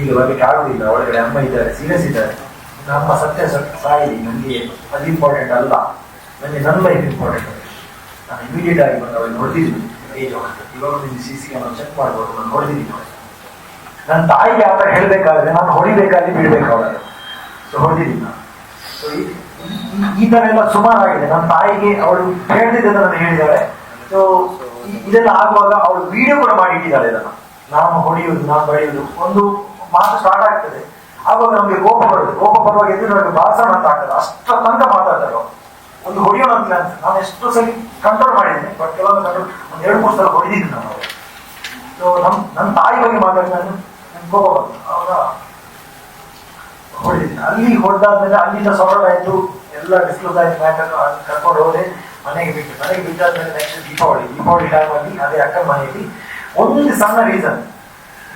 ಈಗ ಬರ್ಲಿಕ್ಕೆ ಆಗುದಿಲ್ಲ, ಒಳಗಡೆ ಅಮ್ಮ ಇದ್ದಾರೆ, ಸೀರಿಯಸ್ ಇದ್ದಾರೆ, ನಮ್ಮ ಸತ್ಯ ಸಾಯಿಲಿ, ನನಗೆ ಅದು ಇಂಪಾರ್ಟೆಂಟ್ ಅಲ್ಲ, ನನಗೆ ನನ್ನ ಲೈಫ್ ಇಂಪಾರ್ಟೆಂಟ್. ನಾನು ಇಮಿಡಿಯೇಟ್ ಆಗಿ ಬಂದು ಅವಳಿಗೆ ನೋಡ್ತಿದ್ದೀನಿ AG ಹಾಸ್ಪಿಟಲ್. ಇವಾಗ ನಿಮ್ಗೆ CC ಕ್ಯಾಮರಾ ಚೆಕ್ ಮಾಡ್ಬೋದು, ನಾನು ನೋಡ್ತಿದ್ದೀನಿ. ನನ್ನ ತಾಯಿಗೆ ಆ ಥರ ಹೇಳಬೇಕಾದ್ರೆ ನಾನು ಹೊಡಿಬೇಕಾದ್ರೆ ಬಿಡ್ಬೇಕು ಅವಳನ್ನು. ಸೊ ಹೊಡೆದಿದ್ದೀನಿ ನಾನು. ಸೊ ಈ ಥರ ಎಲ್ಲ ಸುಮಾರಾಗಿದೆ. ನನ್ನ ತಾಯಿಗೆ ಅವಳು ಹೇಳ್ತಿದ್ದ ನಾನು ಹೇಳಿದ್ದಾಳೆ. ಸೊ ಇದೆಲ್ಲ ಆಗುವಾಗ ಅವಳು ವಿಡಿಯೋ ಕೂಡ ಮಾಡಿ ಇಟ್ಟಿದ್ದಾಳೆ ಇದನ್ನು. ನಾನು ಹೊಡೆಯುವುದು, ನಾನು ಬಡಿಯುವುದು, ಒಂದು ಮಾತು ಸ್ಟಾರ್ಟ್ ಆಗ್ತದೆ, ಆವಾಗ ನಮಗೆ ಕೋಪ ಬರುತ್ತೆ. ಕೋಪ ಬರುವಾಗ ಎದುರು ಭಾಷಣ ಅಂತ ಆಗ್ತದೆ, ಅಷ್ಟು ತನಕ ಮಾತಾಡ್ತಾರೆ ಅವರು. ಒಂದು ಹೊಡೆಯೋಣ ಅಂತ ನಾನು ಎಷ್ಟು ಸಲ ಕಂಟ್ರೋಲ್ ಮಾಡಿದ್ದೀನಿ, ಬಟ್ ಕೆಲವೊಂದು ಕಂಟ್ರೋಲ್ ಒಂದು 2-3 ಸಲ ಹೊಡೆದಿದ್ದೀನಿ ನಾನು ಅವರು. ಸೊ ನನ್ನ ತಾಯಿ ಬಗ್ಗೆ ಮಾತಾಡಿದ ನನ್ಗೆ ಕೋಪ ಬಂತು, ಅವಾಗ ಹೊಡೆದಿದ್ದೀನಿ. ಅಲ್ಲಿ ಹೊಡೆದಾದ್ಮೇಲೆ ಅಲ್ಲಿಂದ ಸೊರಡ್ ಆಯ್ತು, ಎಲ್ಲ ಡಿಸ್ಕ್ಲೋಸ್ ಆಯ್ತು, ಮ್ಯಾಟರ್ ಕರ್ಕೊಂಡು ಹೋದೆ, ಮನೆಗೆ ಬಿಟ್ಟಾದ್ಮೇಲೆ ನೆಕ್ಸ್ಟ್ ದೀಪಾವಳಿ ಟೈಮಲ್ಲಿ ಅದೇ ಅಕ್ಕನ ಮನೆಯಲ್ಲಿ ಒಂದು ಸಣ್ಣ ರೀಸನ್,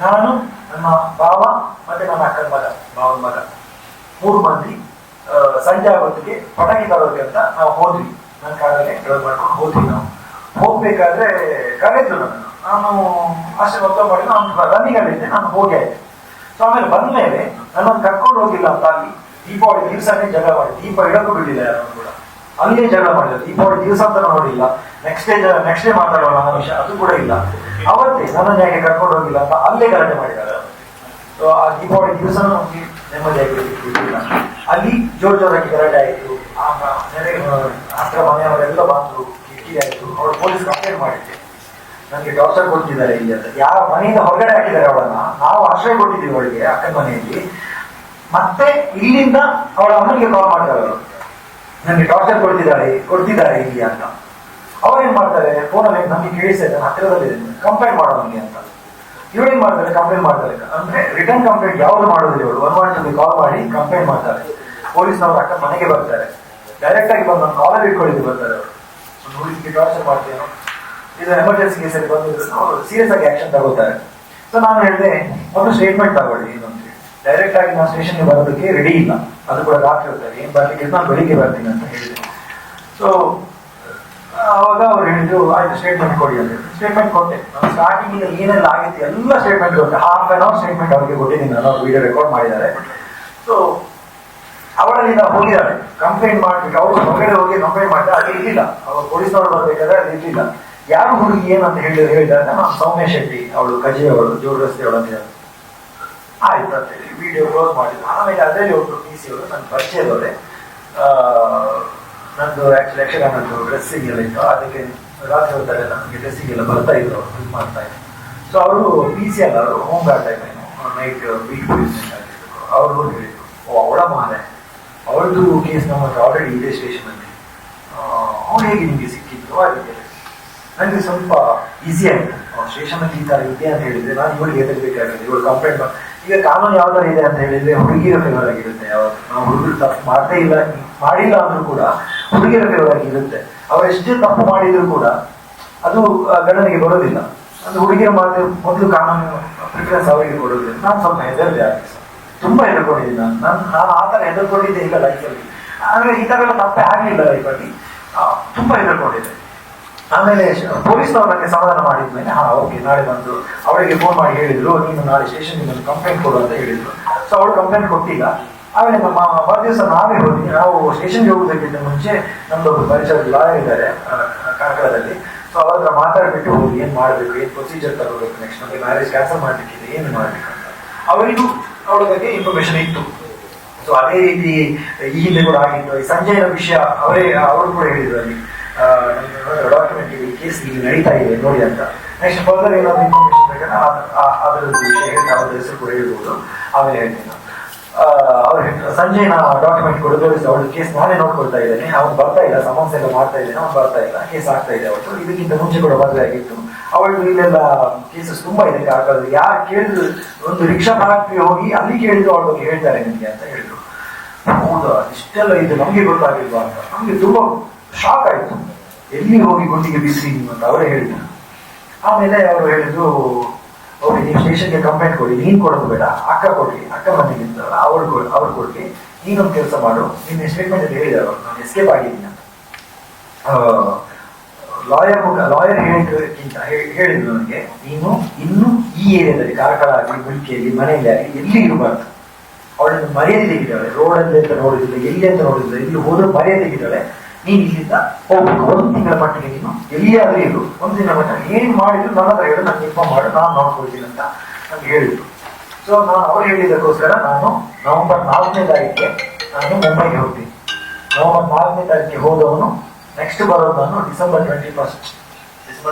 ನಾನು ನನ್ನ ಬಾವ ಮತ್ತೆ ನನ್ನ ಅಕ್ಕನ ಭಾವನ ಮಗ 3 ಮಂದಿ ಸಂಜೆ ಆಗೋದಕ್ಕೆ ಪಟಾಕಿ ತರೋದಕ್ಕೆ ಅಂತ ನಾವು ಹೋದ್ವಿ. ನನ್ನ ಕಾರಲ್ಲಿ ಡ್ರೈವ್ ಮಾಡ್ಕೊಂಡು ಹೋದ್ವಿ. ನಾವು ಹೋಗ್ಬೇಕಾದ್ರೆ ಕರೆದ್ರು ನನ್ನನ್ನು, ನಾನು ಅಷ್ಟೇ ಮೊತ್ತ ಮಾಡಿ ನಾನು ರನ್ನಿಂಗ್ ಅಲ್ಲಿದ್ದೆ, ನಾನು ಹೋಗಿ ಆಯ್ತು. ಸೊ ಆಮೇಲೆ ಬಂದ್ಮೇಲೆ ನನ್ನನ್ನು ಕರ್ಕೊಂಡು ಹೋಗಿಲ್ಲ ಅಂತ ಅಲ್ಲಿ ದೀಪಾವಳಿ ದಿವಸನೇ ಜಗಳ ಮಾಡಿ, ದೀಪ ಇಡಕ್ಕೂ ಬಿಡಲಿಲ್ಲ ಯಾರು ಕೂಡ, ಅಲ್ಲೇ ಜಗಳ ಮಾಡಿದ್ರು. ದೀಪಾವಳಿ ದಿವಸ ಅಂತ ನೋಡಿಲ್ಲ, ನೆಕ್ಸ್ಟ್ ಡೇ ಮಾತಾಡೋಣ ಅನ್ನೋ ವಿಷಯ ಅದು ಕೂಡ ಇಲ್ಲ. ಅವತ್ತೇ ನನ್ನನ್ನು ಯಾಕೆ ಕರ್ಕೊಂಡು ಹೋಗಿಲ್ಲ ಅಂತ ಅಲ್ಲೇ ಗಲಾಟೆ ಮಾಡಿದ್ದಾರೆ. ಸೊ ಆ ದೀಪಾವಳಿ ದಿವಸ ನಮಗೆ ನೆಮ್ಮದಿಯಾಗಿ ಅಲ್ಲಿ ಜೋರಾಗಿ ಗಲಾಟೆ ಆಯಿತು. ಹತ್ರ ಮನೆಯವರೆಲ್ಲ ಬಂದು ಕಿಟಕಿ ಆಯಿತು. ಅವಳು ಪೊಲೀಸ್ ಕಂಪ್ಲೇಂಟ್ ಮಾಡಿದ್ದೆ, ನನಗೆ ಟಾರ್ಚರ್ ಕೊಡ್ತಿದ್ದಾರೆ ಇಲ್ಲಿ ಅಂತ. ಯಾವ ಮನೆಯಿಂದ ಹೊರಗಡೆ ಹಾಕಿದ್ದಾರೆ ಅವಳನ್ನ, ನಾವು ಆಶ್ರಯ ಕೊಟ್ಟಿದ್ದೀವಿ ಅವಳಿಗೆ ಅಕ್ಕನ ಮನೆಯಲ್ಲಿ. ಮತ್ತೆ ಇಲ್ಲಿಂದ ಅವಳ ಅಮ್ಮನಿಗೆ ಕಾಲ್ ಮಾಡ್ತಾರೆ ಅವರು, ನನಗೆ ಟಾರ್ಚರ್ ಕೊಡ್ತಿದ್ದಾರೆ ಇಲ್ಲಿ ಅಂತ. ಅವ್ರೇನ್ ಮಾಡ್ತಾರೆ, ಫೋನಲ್ಲಿ ನಮಗೆ ಕೇಳಿಸ್ತಾ ಇದೆ, ಹತ್ತಿರದಲ್ಲಿದೆ, ಕಂಪ್ಲೇಂಟ್ ಮಾಡೋ ನಮಗೆ ಅಂತ. ಇವಳೇನ್ ಮಾಡ್ತಾರೆ, ಕಂಪ್ಲೇಂಟ್ ಮಾಡ್ತಾರೆ. ಅಂದ್ರೆ ರಿಟರ್ನ್ ಕಂಪ್ಲೇಂಟ್ ಯಾವ್ದು ಮಾಡೋದಿಲ್ಲ, ಇವಳು 112ಗೆ ಕಾಲ್ ಮಾಡಿ ಕಂಪ್ಲೇಂಟ್ ಮಾಡ್ತಾರೆ. ಪೊಲೀಸ್ನವರು ಅಕ್ಕ ಮನೆಗೆ ಬರ್ತಾರೆ, ಡೈರೆಕ್ಟ್ ಆಗಿ ಬಂದು ನನ್ನ ಕಾಲಲ್ಲಿ ಇಟ್ಕೊಳ್ಳಿದ್ದು ಬರ್ತಾರೆ. ಅವರು ಒಂದು ಹುಡುಗಿಗೆ ಟಾರ್ಚರ್ ಮಾಡ್ತೇನೋ, ಇದು ಎಮರ್ಜೆನ್ಸಿ ಕೇಸಲ್ಲಿ ಬಂದಿದ್ರು, ಅವರು ಸೀರಿಯಸ್ ಆಗಿ ಆಕ್ಷನ್ ತಗೋತಾರೆ. ಸೊ ನಾನು ಹೇಳಿದೆ, ಒಂದು ಸ್ಟೇಟ್ಮೆಂಟ್ ತಗೊಳ್ಳಿ ಏನಂತ ಹೇಳಿ. ಡೈರೆಕ್ಟ್ ಆಗಿ ನಾನು ಸ್ಟೇಷನ್ಗೆ ಬರೋದಕ್ಕೆ ರೆಡಿ ಇಲ್ಲ, ಅದು ಕೂಡ ರಾತ್ರಿ ಇರ್ತಾರೆ, ಏನ್ ಬರ್ಲಿಕ್ಕೆ ನಾನು ಬೆಳಿಗ್ಗೆ ಬರ್ತೀನಿ ಅಂತ ಹೇಳಿದೆ. ಸೊ ಅವಾಗ ಅವ್ರು ಹೇಳಿದ್ರು, ಆಯ್ತು ಸ್ಟೇಟ್ಮೆಂಟ್ ಕೊಡಿ ಅಂತ. ಸ್ಟೇಟ್ಮೆಂಟ್ ಕೊಟ್ಟೆ. ನಾನು ಸ್ಟಾರ್ಟಿಂಗ್ ಈಗ ಏನೆಲ್ಲ ಆಗಿತ್ತು ಎಲ್ಲ ಸ್ಟೇಟ್ಮೆಂಟ್ ಕೊಟ್ಟೆ. ಹಾಫ್ ಆನ್ ಅವರ್ ಸ್ಟೇಟ್ಮೆಂಟ್ ಅವ್ರಿಗೆ ಕೊಟ್ಟಿದ್ದೀನಿ ನಾನು, ಅವ್ರು ವಿಡಿಯೋ ರೆಕಾರ್ಡ್ ಮಾಡಿದ್ದಾರೆ. ಸೊ ಅವಳಲ್ಲಿಂದ ಹೋಗಿದ್ದಾಳೆ ಕಂಪ್ಲೇಂಟ್ ಮಾಡ್ಬೇಕು. ಅವ್ರು ಹೊರಗಡೆ ಹೋಗಿ ಕಂಪ್ಲೇಂಟ್ ಮಾಡಿದ್ರೆ ಅಲ್ಲಿ ಇರ್ಲಿಲ್ಲ, ಅವ್ರು ಪೊಲೀಸ್ನವ್ರು ಬರ್ಬೇಕಾದ್ರೆ ಅಲ್ಲಿ ಇರ್ಲಿಲ್ಲ. ಯಾರು ಹುಡುಗಿ ಏನಂತ ಹೇಳಿದಾಗ ನಾನು ಸೌಮ್ಯ ಶೆಟ್ಟಿ, ಅವಳು ಕಜಿ, ಅವಳು ಜೋಡ್ ರಸ್ತೆ ಅವಳು ಆಯ್ತು ಅಂತೇಳಿ ವಿಡಿಯೋ ಕ್ಲೋಸ್ ಮಾಡಿದ್ರು. ಆಮೇಲೆ ಅದರಲ್ಲಿ ಒಬ್ಬರು PC ಅವರು ನನ್ನ ಪರಿಚಯದವರೇ, ನಂದು ಆಕ್ಚುಲಿ ಯಕ್ಷಗಾನದ್ದು ಡ್ರೆಸ್ಸಿಂಗ್ ಎಲ್ಲ ಇತ್ತು, ಅದಕ್ಕೆ ರಾತ್ರಿ ಹೊತ್ತಲ್ಲಿ ನಮಗೆ ಡ್ರೆಸ್ಸಿಂಗ್ ಎಲ್ಲ ಬರ್ತಾ ಇದ್ರು, ಅವ್ರು ಇದು ಮಾಡ್ತಾ ಇದ್ರು. ಸೊ ಅವರು PC ಅಲ್ಲ, ಅವರು home guard time night beat police ಆಗಿದ್ರು. ಅವರು ಹೇಳಿದ್ರು, ಓ ಅವಳ ಮಾರೆ, ಅವಳದು ಕೇಸ್ ನಮ್ಮ ಆಲ್ರೆಡಿ ಇದೆ ಸ್ಟೇಷನಲ್ಲಿ, ಅವಳು ಹೇಗೆ ನಿಮಗೆ ಸಿಕ್ಕಿದ್ರು ಅದಕ್ಕೆ. ನನಗೆ ಸ್ವಲ್ಪ ಈಸಿ ಆಯಿತು, ಸ್ಟೇಷನಲ್ಲಿ ಈ ಥರ ಇದೆ ಅಂತ ಹೇಳಿದ್ರೆ ನಾನು ಇವಳಿಗೆ ಎದುರಬೇಕಾಗಿದೆ. ಇವಳು ಕಂಪ್ಲೇಂಟ್ ಈಗ ಕಾನೂನು ಯಾವ ಥರ ಇದೆ ಅಂತ ಹೇಳಿದ್ರೆ ಹುಡುಗಿರ ಫೇವರ್ ಆಗಿರುತ್ತೆ. ಯಾವಾಗ ನಾವು ಹುಡುಗರು ತಪ್ಪು ಮಾಡಿಲ್ಲ ಅಂದ್ರೂ ಕೂಡ ಹುಡುಗಿರ ಫೇವರ್ ಆಗಿರುತ್ತೆ. ಅವ್ರು ಎಷ್ಟೇ ತಪ್ಪು ಮಾಡಿದ್ರು ಕೂಡ ಅದು ಗಣನೆಗೆ ಬರೋದಿಲ್ಲ. ಅದು ಹುಡುಗಿರ ಮಾತು ಮೊದಲು ಕಾನೂನು ಪ್ರಿಫರೆನ್ಸ್ ಅವರಿಗೆ ಕೊಡೋದಿಲ್ಲ. ನಾನು ಸ್ವಲ್ಪ ಹೆದರ್ದೆ ಆಗಿ ತುಂಬಾ ಹೆದರ್ಕೊಂಡಿದ್ದೀನಿ. ನಾನು ಆ ಥರ ಹೆದರ್ಕೊಂಡಿದ್ದೆ ಇಲ್ಲ ಲೈಫಲ್ಲಿ. ಆದರೆ ಈ ಥರ ಎಲ್ಲ ತಪ್ಪೇ ಆಗಲಿಲ್ಲ ಲೈಫಲ್ಲಿ, ತುಂಬಾ ಹೆದರ್ಕೊಂಡಿದ್ದೆ. ಆಮೇಲೆ ಪೊಲೀಸ್ನವ್ರು ನನಗೆ ಸಮಾಧಾನ ಮಾಡಿದ್ಮೇಲೆ ಓಕೆ ನಾಳೆ ಬಂದು ಅವಳಿಗೆ ಫೋನ್ ಮಾಡಿ ಹೇಳಿದ್ರು, ನೀನು ನಾಳೆ ಸ್ಟೇಷನ್ಗೆ ಬಂದು ಕಂಪ್ಲೇಂಟ್ ಕೊಡು ಅಂತ ಹೇಳಿದ್ರು. ಸೊ ಅವಳು ಕಂಪ್ಲೇಂಟ್ ಕೊಟ್ಟಿಲ್ಲ. ಆಮೇಲೆ ನಮ್ಮ ಮರುದಿವಸ ನಾವೇ ಹೋಗಿ, ನಾವು ಸ್ಟೇಷನ್ಗೆ ಹೋಗೋದಕ್ಕಿಂತ ಮುಂಚೆ ನಮ್ದೊಬ್ಬರು ಪರಿಚಯದ ಲಾಯರ್ ಇದ್ದಾರೆ ಕಾರ್ಕಳದಲ್ಲಿ. ಸೊ ಸೊ ಅವ್ರ ಹತ್ರ ಮಾತಾಡ್ಬಿಟ್ಟು ಏನ್ ಮಾಡ್ಬೇಕು, ಏನ್ ಪ್ರೊಸೀಜರ್ ತಗೋಬೇಕು, ನೆಕ್ಸ್ಟ್ ನಮಗೆ ಮ್ಯಾರೇಜ್ ಕ್ಯಾನ್ಸಲ್ ಮಾಡ್ಲಿಕ್ಕಿದೆ, ಏನು ಮಾಡ್ಬೇಕು ಅಂತ ಅವರಿಗೂ ಅವಳ ಬಗ್ಗೆ ಇನ್ಫಾರ್ಮೇಶನ್ ಇತ್ತು. ಸೊ ಅದೇ ರೀತಿ ಈ ಹಿಂದೆ ಕೂಡ ಆಗಿತ್ತು. ಈ ಸಂಜಯನ ವಿಷಯ ಅವರು ಕೂಡ ಹೇಳಿದ್ರು ಅಲ್ಲಿ ಡಾಕ್ಯುಮೆಂಟ್ ಇದೆ, ಕೇಸ್ ಈಗ ನಡೀತಾ ಇದೆ ನೋಡಿ ಅಂತ. ನೆಕ್ಸ್ಟ್ ಫರ್ದರ್ ಏನಾದ್ರು ಇನ್ಫಾರ್ಮೇಶನ್ ಬೇಕಾದ್ರೆ ಅದರದ್ದು ವಿಷಯ ಹೇಳಿ ಅವ್ರ ಹೆಸರು ಕೂಡ ಹೇಳ್ಬೋದು, ಆಮೇಲೆ ಹೇಳ್ತೀನಿ. ಅವ್ರು ಸಂಜಯನ ಡಾಕ್ಯುಮೆಂಟ್ ಕೊಡೋದು ಅವಳು ಕೇಸ್ ನಾನೇ ನೋಡ್ಕೊಳ್ತಾ ಇದ್ದೇನೆ, ಅವ್ನು ಬರ್ತಾ ಇಲ್ಲ, ಸಮಸ್ಯೆ ಎಲ್ಲ ಮಾಡ್ತಾ ಇದ್ದೇನೆ, ಅವ್ನು ಬರ್ತಾ ಇಲ್ಲ, ಕೇಸ್ ಆಗ್ತಾ ಇದೆ ಅವತ್ತು. ಇದಕ್ಕಿಂತ ಮುಂಚೆ ಕೂಡ ಮದುವೆ ಆಗಿತ್ತು ಅವಳು. ಇಲ್ಲೆಲ್ಲ ಕೇಸಸ್ ತುಂಬಾ ಇದೆ ಕಾಕಲ್ಲಿ, ಯಾರು ಕೇಳಿದ್ರು ಒಂದು ರಿಕ್ಷಾ ಫ್ಯಾಕ್ಟ್ರಿ ಹೋಗಿ ಅಲ್ಲಿ ಕೇಳಿದ್ರು ಅವ್ರ ಬಗ್ಗೆ ಹೇಳ್ತಾರೆ ನಿಮ್ಗೆ ಅಂತ ಹೇಳಿದ್ರು. ಹೌದಾ, ಇಷ್ಟೆಲ್ಲ ಇದು ನಮ್ಗೆ ಗೊತ್ತಾಗಿಲ್ವಾ ಅಂತ ನಮ್ಗೆ ತುಂಬಾ ಶಾಕ್ ಆಯ್ತು. ಎಲ್ಲಿ ಹೋಗಿ ಗುಂಡಿಗೆ ಬಿಸಿ ನೀವು ಅಂತ ಅವರೇ ಹೇಳಿದ್ರು. ಆಮೇಲೆ ಅವರು ಹೇಳಿದ್ರು, ಓಕೆ ನೀವು ಸ್ಟೇಷನ್ಗೆ ಕಂಪ್ಲೇಂಟ್ ಕೊಡಿ, ನೀನ್ ಕೊಡೋದು ಬೇಡ, ಅಕ್ಕ ಕೊಡ್ಲಿ, ಅಕ್ಕ ಮನೆಗೆ ಇರ್ತಾರಲ್ಲ ಅವ್ರು ಕೊಡ್ಲಿ, ನೀನೊಂದು ಕೆಲಸ ಮಾಡು, ನಿನ್ನ ಸ್ಟೇಟ್ಮೆಂಟ್ ಅಲ್ಲಿ ಹೇಳಿದಾರೆ ನಾನು ಎಸ್ಕೇಪ್ ಆಗಿದ್ದೀನಿ ಅಂತ. ಲಾಯರ್ ಹೇಳಿದ್ದಕ್ಕಿಂತ ಹೇಳಿದ್ರು ನನಗೆ, ನೀನು ಇನ್ನು ಈ ಏರಿಯಾದಲ್ಲಿ ಕಾರ್ಕಳ ಆಗಲಿ, ಮುಲ್ಕಿಯಲ್ಲಿ, ಮನೆಯಲ್ಲಿ ಆಗಲಿ ಎಲ್ಲಿ ಇರಬಾರ್ದು. ಅವಳನ್ನು ಮರ್ಯಾದೆ ತೆಗಿದ್ದಾಳೆ, ರೋಡಲ್ಲಿ ಅಂತ ನೋಡಿದ್ರೆ, ಎಲ್ಲಿ ಅಂತ ನೋಡಿದ್ರೆ, ಇಲ್ಲಿ ಹೋದ್ರೂ ಮರ್ಯಾದೆ ತೆಗಿದ್ದಾಳೆ. ನೀನು ಇಲ್ಲಿಂದ ಹೋಗ್ಬೇಕು, 1 ತಿಂಗಳ ಮಟ್ಟಿಗೆ ನೀನು ಎಲ್ಲಿಯಾದ್ರೂ ಇರು, 1 ತಿಂಗಳ ಮಟ್ಟಿಗೆ ಏನ್ ಮಾಡಿದ್ರು ನನ್ನ ಹತ್ರ ಹೇಳು, ನಾನು ಇನ್ಫಾರ್ಮ್ ಮಾಡು, ನಾನು ನೋಡ್ಕೊಳ್ತೀನಿ ಅಂತ ನನ್ಗೆ ಹೇಳಿದ್ರು. ಸೊ ನಾನು ಅವ್ರು ಹೇಳಿದಕ್ಕೋಸ್ಕರ ನಾನು ನವೆಂಬರ್ 4ನೇ ತಾರೀಕಿಗೆ ನಾನು ಮುಂಬೈಗೆ ಹೋಗ್ತೀನಿ. ನವೆಂಬರ್ 4ನೇ ತಾರೀಕಿಗೆ ಹೋದವನು ನೆಕ್ಸ್ಟ್ ಬರೋದು ನಾನು ಡಿಸೆಂಬರ್ 21st,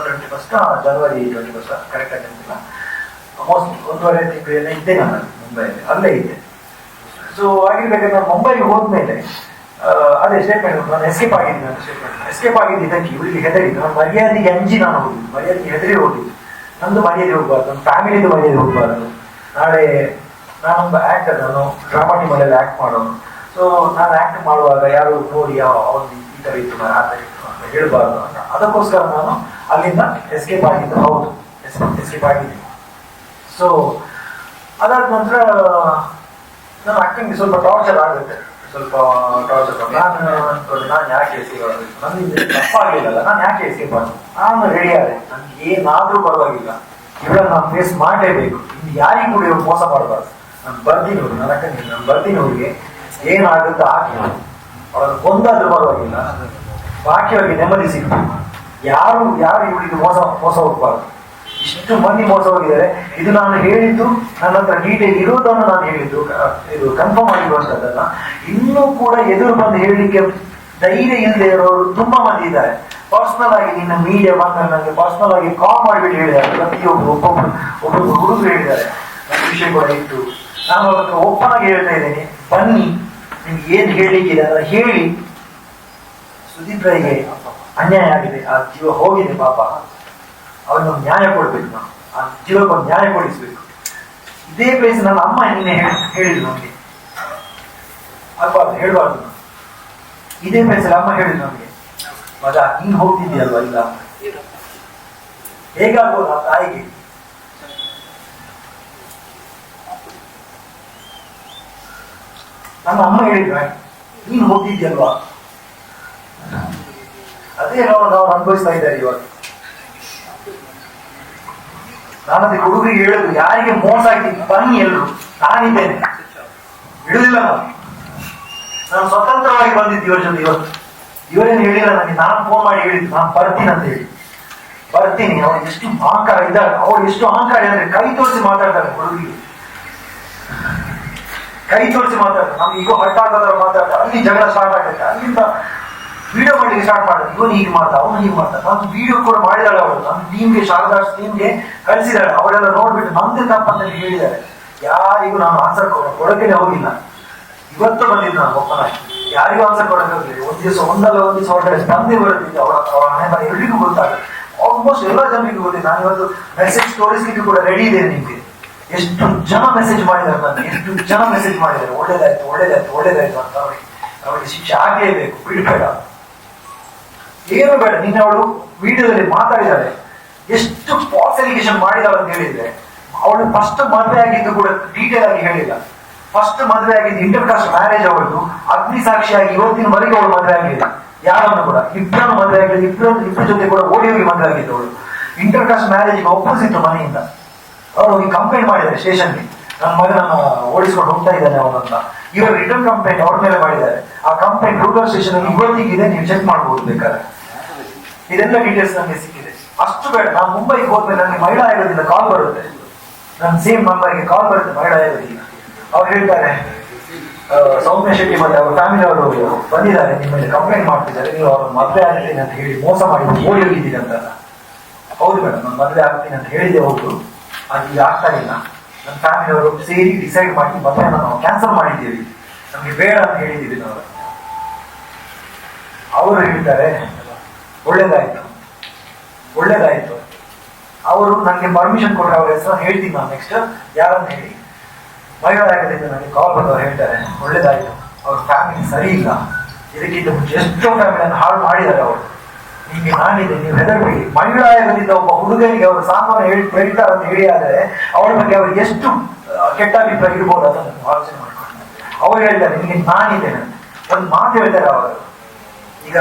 ಜನವರಿ 21st ಕರೆಕ್ಟ್ ಆಗಿಲ್ಲ, ಆಲ್ಮೋಸ್ಟ್ 1.5 ತಿಂಗಳೇನೆ ಇದ್ದೆ ನಾನು ಮುಂಬೈಯಲ್ಲಿ, ಅಲ್ಲೇ ಇದ್ದೆ. ಸೊ ಆಗಿರ್ಬೇಕಾದ್ರೆ ನಾನು ಮುಂಬೈಗೆ ಹೋದ್ಮೇಲೆ ಅದೇ ಸ್ಟೇಟ್ಮೆಂಟ್ ನಾನು ಎಸ್ಕೇಪ್ ಆಗಿದ್ದೀನಿ ಅಂತ ಸ್ಟೇಟ್ಮೆಂಟ್. ಎಸ್ಕೇಪ್ ಆಗಿದ್ದಕ್ಕೆ ಇವರಿಗೆ ಹೆದರಿದ್ದು, ನಾನು ಮರ್ಯಾದೆಗೆ ಅಂಜಿ ನಾನು ಹೋಗಿದ್ದು, ಮರ್ಯಾದೆಗೆ ಹೆದರಿ ಹೋಗಿದ್ದು. ನಂದು ಮರ್ಯಾದೆ ಹೋಗ್ಬಾರ್ದು, ನನ್ನ ಫ್ಯಾಮಿಲಿದು ಮರ್ಯಾದೆ ಹೋಗ್ಬಾರ್ದು. ನಾಳೆ ನಾನೊಂದು ಆಕ್ಟರ್, ನಾನು ಡ್ರಾಮಾ ಟೀಮಲ್ಲಿ ಆಕ್ಟ್ ಮಾಡೋನು. ಸೊ ನಾನು ಆಕ್ಟ್ ಮಾಡುವಾಗ ಯಾರು ನೋಡಿ ಅವ್ನು ಈ ಥರ ಇತ್ತು, ನಾನು ಆ ಥರ ಇತ್ತು ಅಂತ ಹೇಳ್ಬಾರ್ದು ಅಂತ. ಅದಕ್ಕೋಸ್ಕರ ನಾನು ಅಲ್ಲಿಂದ ಎಸ್ಕೇಪ್ ಆಗಿದ್ದು. ಹೌದು, ಎಸ್ಕೇಪ್ ಆಗಿದ್ದೀನಿ. ಸೊ ಅದಾದ ನಂತರ ನನ್ನ ಅಕ್ಕಂಗೆ ಸ್ವಲ್ಪ ಟಾರ್ಚರ್ ಆಗುತ್ತೆ, ಸ್ವಲ್ಪ ಟಾರ್ಚರ್. ನಾನು ಯಾಕೆ ಎಸ್ಕೇಪ್ ಆಗಬೇಕು, ನನ್ನಿಂದ ತಪ್ಪಾಗಿಲ್ಲಲ್ಲ, ನಾನು ಯಾಕೆ ಎಸ್ಕೇಪ್ ಆಗಬೇಕು, ನಾನು ರೆಡಿ ಆದೆ, ನನ್ಗೆ ಏನಾದ್ರೂ ಪರವಾಗಿಲ್ಲ, ಇವಳನ್ನು ನಾನು ಫೇಸ್ ಮಾಡಲೇಬೇಕು, ಇನ್ನು ಯಾರಿಗೂ ಕೂಡ ಇವ್ರು ಮೋಸ ಮಾಡಬಾರ್ದು. ನಾನು ಬರ್ತೀನಿ ಅವ್ರು, ನನ್ನ ಅಕ್ಕನಿಗೆ ನಾನು ಬರ್ತೀನಿ, ಅವ್ರಿಗೆ ಏನಾಗುತ್ತೋ ಹಾಕಿ ಅವ್ರನ್ನ ಕೊಂದಾದ್ರೂ ಪರವಾಗಿಲ್ಲ, ಬಾಕಿಯವರಿಗೆ ನೆಮ್ಮದಿ ಸಿಗ್ಬೇಕು. ಯಾರು ಇವಳಿಗೆ ಮೋಸ ಹೋಗ್ಬಾರ್ದು. ಇಷ್ಟು ಮಂದಿ ಮೋಸ ಹೋಗಿದ್ದಾರೆ. ಇದು ನಾನು ಹೇಳಿದ್ದು, ನನ್ನ ಹತ್ರ ಡೀಟೇಲ್ ಇರೋದನ್ನು ನಾನು ಹೇಳಿದ್ದು, ಇದು ಕನ್ಫರ್ಮ್ ಆಗಿರುವಂತದ್ದನ್ನ. ಇನ್ನೂ ಕೂಡ ಎದುರು ಬಂದು ಹೇಳಲಿಕ್ಕೆ ಧೈರ್ಯ ಇಲ್ಲದೆ ಇರೋರು ತುಂಬಾ ಮಂದಿ ಇದ್ದಾರೆ. ಪರ್ಸನಲ್ ಆಗಿ ನಿನ್ನ ಮೀಡಿಯಾ ಬಂದ ನನಗೆ ಪರ್ಸನಲ್ ಆಗಿ ಕಾಲ್ ಮಾಡಿಬಿಟ್ಟು ಹೇಳಿದ್ದಾರೆ. ಪ್ರತಿಯೊಬ್ಬರು ಒಬ್ಬೊಬ್ರು ಹುಡುಗರು ಹೇಳಿದ್ದಾರೆ, ನನ್ನ ವಿಷಯ ಕೂಡ ಇತ್ತು. ನಾನು ಅವ್ರ ಹತ್ರ ಓಪನ್ ಆಗಿ ಹೇಳ್ತಾ ಇದ್ದೇನೆ, ಬನ್ನಿ ನಿಮ್ಗೆ ಏನ್ ಹೇಳಿಕ್ಕಿದೆ ಅದನ್ನ ಹೇಳಿ. ಸುದೀಪ್ ರೈಗೆ ಅನ್ಯಾಯ ಆಗಿದೆ, ಆ ಜೀವ ಹೋಗಿದೆ ಪಾಪ, ಅವ್ರಿಗೆ ಒಂದು ನ್ಯಾಯ ಕೊಡ್ಬೇಕು, ನಾವು ಆ ಜೀವಕ್ಕೊಂದು ನ್ಯಾಯ ಕೊಡಿಸ್ಬೇಕು. ಇದೇ ಪ್ಲೇಸ್ ನನ್ನ ಅಮ್ಮ ನಿನ್ನೆ ಹೇಳಿದ್ರು ನಮಗೆ, ಆಗ್ಬಾರ್ದು ಹೇಳ್ಬಾರ್ದು. ಇದೇ ಪ್ಲೇಸಲ್ಲಿ ಅಮ್ಮ ಹೇಳಿದ್ರು ನಮಗೆ, ಮಗ ನೀನ್ ಹೋಗ್ತಿದ್ಯಲ್ವಾ, ಇಲ್ಲ ಹೇಗಾಗ್ಬೋದು ಆ ತಾಯಿಗೆ. ನನ್ನ ಅಮ್ಮ ಹೇಳಿದ್ರ ನೀನ್ ಹೋಗ್ತಿದ್ಯಲ್ವಾ, ಅದೇ ನಾವು ಅನುಭವಿಸ್ತಾ ಇದ್ದಾರೆ ಇವಾಗ. ನಾನದೇ ಹುಡುಗರಿಗೆ ಹೇಳುದು, ಯಾರಿಗೆ ಮೋಸ ಆಗ್ತಿತ್ತು ಬನ್ನಿ ಎಲ್ರು, ನಾನಿದ್ದೇನೆ, ಬಿಡುದಿಲ್ಲ. ನಾನು ಸ್ವತಂತ್ರವಾಗಿ ಬಂದಿದ್ದು ಇವರ ಜೊತೆ. ಇವರೇನು ಹೇಳಿಲ್ಲ ನನಗೆ, ನಾನು ಫೋನ್ ಮಾಡಿ ಹೇಳಿದ್ದು ನಾನು ಬರ್ತೀನಿ ಅಂತ ಹೇಳಿ. ಬರ್ತೀನಿ. ಅವ್ರು ಎಷ್ಟು ಅಹಂಕಾರ ಇದ್ದಾರೆ, ಅವ್ರು ಎಷ್ಟು ಅಹಂಕಾರ ಅಂದ್ರೆ ಕೈ ತೋರಿಸಿ ಮಾತಾಡ್ತಾರೆ ಹುಡುಗಿಗೆ, ಕೈ ತೋರಿಸಿ ಮಾತಾಡ್ತಾರೆ. ನಮ್ಗೆ ಈಗ ಹಟ್ಟಾಗೋದ್ರ ಮಾತಾಡ್ತಾರೆ, ಅಲ್ಲಿ ಜಗಳ ಸ್ಟಾರ್ಟ್ ಆಗುತ್ತೆ. ಅಲ್ಲಿಂದ ವಿಡಿಯೋ ಮಾಡ್ಲಿಕ್ಕೆ ಸ್ಟಾರ್ಟ್ ಮಾಡಿದ್ರು, ಇವನು ಹೀಗೆ ಮಾಡ್ತಾ ಅವನು ಹೀಗೆ ಮಾಡ್ತಾ. ನಾನು ವಿಡಿಯೋ ಕೂಡ ಮಾಡಿದಾಳೆ ಅವಳು, ನನ್ನ ಟೀಮ್ಗೆ, ಶಾರದಾಸ್ ಟೀಮ್ಗೆ ಕಳಿಸಿದಾಳೆ. ಅವಳೆಲ್ಲ ನೋಡ್ಬಿಟ್ಟು ನಂದೇ ತಪ್ಪಂತ ಹೇಳಿದ್ದಾರೆ. ಯಾರಿಗೂ ನಾನು ಆನ್ಸರ್ ಕೊಡೋಕೆ ಹೋಗಿಲ್ಲ. ಇವತ್ತು ಬಂದಿದ್ದು ನಾನು ಒಪ್ಪನಾಗಿ, ಯಾರಿಗೂ ಆನ್ಸರ್ ಕೊಡಕ್ಕೆ ಹೋಗ್ಲಿಲ್ಲ. ಒಂದ್ ದಿವಸ ಒಂದಲ್ಲ ಒಂದ್ ದಿವಸ ಹೊರಗಡೆ ಸ್ಪಂದೆ ಬರುತ್ತಿದ್ದೆ, ಅವಳ ಹಣೆ ಬರ ಎಲ್ರಿಗೂ ಗೊತ್ತಾಗುತ್ತೆ, ಆಲ್ಮೋಸ್ಟ್ ಎಲ್ಲ ಜನರಿಗೂ ಗೊತ್ತಿದೆ. ನಾನು ಇವತ್ತು ಮೆಸೇಜ್ ಸ್ಟೋರೀಸ್ಗೆ ಕೂಡ ರೆಡಿ ಇದೆ ನಿಮ್ಗೆ. ಎಷ್ಟು ಜನ ಮೆಸೇಜ್ ಮಾಡಿದ್ದಾರೆ ನನಗೆ, ಎಷ್ಟು ಜನ ಮೆಸೇಜ್ ಮಾಡಿದ್ದಾರೆ, ಒಳ್ಳೇದಾಯ್ತು ಅಂತ. ಅವಳಿಗೆ ಶಿಕ್ಷೆ ಆಗಲೇಬೇಕು, ಬಿಡ್ಬೇಡ, ಏನು ಬೇಡ. ನಿನ್ನೆ ಅವಳು ವಿಡಿಯೋದಲ್ಲಿ ಮಾತಾಡಿದಾಳೆ, ಎಷ್ಟು ಫಾಲ್ಸ್ ಎಲಿಗೇಷನ್ ಮಾಡಿದಾಳೆ ಅಂತ ಹೇಳಿದ್ರೆ. ಅವಳು ಫಸ್ಟ್ ಮದುವೆ ಆಗಿದ್ದು ಕೂಡ ಡೀಟೇಲ್ ಆಗಿ ಹೇಳಿಲ್ಲ. ಫಸ್ಟ್ ಮದುವೆ ಆಗಿದ್ದು ಇಂಟರ್ ಕಾಸ್ಟ್ ಮ್ಯಾರೇಜ್ ಅವಳದು, ಅಗ್ನಿ ಸಾಕ್ಷಿಯಾಗಿ ಇವತ್ತಿನವರೆಗೆ ಅವಳು ಮದುವೆ ಆಗಿಲ್ಲ ಯಾರನ್ನು ಕೂಡ. ಇಬ್ಬರನ್ನು ಮದುವೆ ಆಗಿಲ್ಲ, ಇಬ್ಬರ ಜೊತೆ ಕೂಡ ಓಡಿ ಹೋಗಿ ಮದುವೆ ಆಗಿದ್ದು ಅವಳು. ಇಂಟರ್ ಕಾಸ್ಟ್ ಮ್ಯಾರೇಜ್ಗೆ ಒಪ್ಪಿಸಿತ್ತು ಮನೆಯಿಂದ. ಅವ್ರು ಹೋಗಿ ಕಂಪ್ಲೇಂಟ್ ಮಾಡಿದ್ದಾರೆ ಸ್ಟೇಷನ್ಗೆ, ನನ್ನ ಮಗನನ್ನು ಓಡಿಸ್ಕೊಂಡು ಹೋಗ್ತಾ ಇದ್ದಾನೆ ಅವನಂತ. ಇವರು ರಿಟರ್ನ್ ಕಂಪ್ಲೇಂಟ್ ಅವ್ರ ಮೇಲೆ ಮಾಡಿದ್ದಾರೆ. ಆ ಕಂಪ್ಲೇಂಟ್ ರೂರಲ್ ಸ್ಟೇಷನ್ ಅಲ್ಲಿ ಇವತ್ತಿಗಿದೆ, ನೀವು ಚೆಕ್ ಮಾಡಬಹುದು ಬೇಕಾದ್ರೆ. ಇದೆಲ್ಲ ಡೀಟೇಲ್ಸ್ ನಮಗೆ ಸಿಕ್ಕಿದೆ. ಅಷ್ಟು ಬೇಡ. ನಾನು ಮುಂಬೈಗೆ ಹೋದ್ಮೇಲೆ ನನಗೆ ಮಹಿಳಾ ಆಯೋಗದಿಂದ ಕಾಲ್ ಬರುತ್ತೆ, ನನ್ನ ಸೇಮ್ ನಂಬರ್ಗೆ ಕಾಲ್ ಬರುತ್ತೆ ಮಹಿಳಾ ಆಯೋಗದಿಂದ. ಅವ್ರು ಹೇಳ್ತಾರೆ, ಸೌಮ್ಯ ಶೆಟ್ಟಿ ಮತ್ತೆ ಅವ್ರ ಫ್ಯಾಮಿಲಿ ಅವರು ಬಂದಿದ್ದಾರೆ, ನಿಮ್ಮಲ್ಲಿ ಕಂಪ್ಲೇಂಟ್ ಮಾಡ್ತಿದ್ದಾರೆ, ನೀವು ಅವ್ರ ಮದುವೆ ಆಗ್ತೀನಿ ಅಂತ ಹೇಳಿ ಮೋಸ ಮಾಡಿ ಓಡಿ ಹೋಗಿದ್ದೀರಿ ಅಂತಲ್ಲ. ಹೌದು ಮೇಡಮ್, ನಾನು ಮದುವೆ ಆಗ್ತೀನಿ ಅಂತ ಹೇಳಿದೆ, ಹೌದು, ಅದು ಈಗ ಆಗ್ತಾ ಇಲ್ಲ. ನನ್ನ ಫ್ಯಾಮಿಲಿ ಅವರು ಸೇರಿ ಡಿಸೈಡ್ ಮಾಡಿ ಮದುವೆನ ನಾವು ಕ್ಯಾನ್ಸಲ್ ಮಾಡಿದ್ದೀವಿ, ನಮಗೆ ಬೇಡ ಅಂತ ಹೇಳಿದ್ದೀವಿ ನಾವು. ಅವರು ಹೇಳ್ತಾರೆ, ಒಳ್ಳೇದಾಯ್ತು ಒಳ್ಳೇದಾಯ್ತು. ಅವರು ನನಗೆ ಪರ್ಮಿಷನ್ ಕೊಟ್ಟರೆ ಅವ್ರ ಹೆಸರು ಹೇಳ್ತೀನಿ ನಾನು ನೆಕ್ಸ್ಟ್ ಯಾರನ್ನು ಹೇಳಿ. ಮಹಿಳಾ ಆಯೋಗದಿಂದ ನನಗೆ ಕಾಲ್ ಬಂದವರು ಹೇಳ್ತಾರೆ, ಒಳ್ಳೇದಾಯ್ತು, ಅವ್ರ ಫ್ಯಾಮಿಲಿ ಸರಿ ಇಲ್ಲ, ಇದಕ್ಕಿಂತ ಮುಂಚೆ ಎಷ್ಟೋ ಫ್ಯಾಮಿಲಿಯನ್ನು ಹಾಳು ಮಾಡಿದ್ದಾರೆ ಅವರು, ನಿಮಗೆ ನಾನಿದೆ, ನೀವು ಹೆದರ್ಬೇಡಿ. ಮಹಿಳಾ ಆಯೋಗದಿಂದ ಒಬ್ಬ ಹುಡುಗನಿಗೆ ಅವರು ಸಾಂತ್ವನ ಹೇಳ್ತಾರೆ ಅಂತ ಹೇಳಿ ಆದರೆ ಅವಳ ಬಗ್ಗೆ ಅವ್ರಿಗೆ ಎಷ್ಟು ಕೆಟ್ಟ ಅಭಿಪ್ರಾಯ ಇರ್ಬೋದು ಅದನ್ನು ಆಲೋಚನೆ ಮಾಡ್ಕೊಂಡು ಅವ್ರು ಹೇಳ್ತಾರೆ, ನಿಮಗೆ ನಾನಿದ್ದೇನೆ ಒಂದು ಮಾತು ಹೇಳ್ತಾರೆ ಅವರು. ಈಗ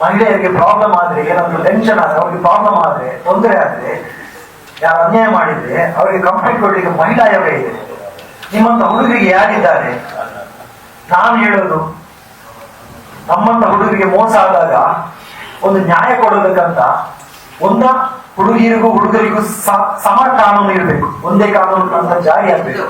ಮಹಿಳೆಯರಿಗೆ ಪ್ರಾಬ್ಲಮ್ ಆದ್ರೆ, ಏನಾದ್ರು ಟೆನ್ಷನ್ ಆದ್ರೆ, ಅವ್ರಿಗೆ ಪ್ರಾಬ್ಲಮ್ ಆದ್ರೆ, ತೊಂದರೆ ಆದ್ರೆ, ಯಾರು ಅನ್ಯಾಯ ಮಾಡಿದ್ರೆ ಅವರಿಗೆ ಕಂಪ್ಲೇಂಟ್ ಕೊಡ್ಲಿಕ್ಕೆ ಮಹಿಳಾ ಆಯೋಗ ಇದೆ. ನಿಮ್ಮಂತ ಹುಡುಗರಿಗೆ ಯಾರಿದ್ದಾರೆ? ನಾನು ಹೇಳೋದು, ನಮ್ಮಂತ ಹುಡುಗರಿಗೆ ಮೋಸ ಆದಾಗ ಒಂದು ನ್ಯಾಯ ಕೊಡೋದಕ್ಕಂತ ಒಂದ ಹುಡುಗಿಯರಿಗೂ ಹುಡುಗರಿಗೂ ಸಮ ಕಾನೂನು ಇರಬೇಕು, ಒಂದೇ ಕಾನೂನು ಅಂತ ಜಾರಿ ಆಗ್ಬೇಕು.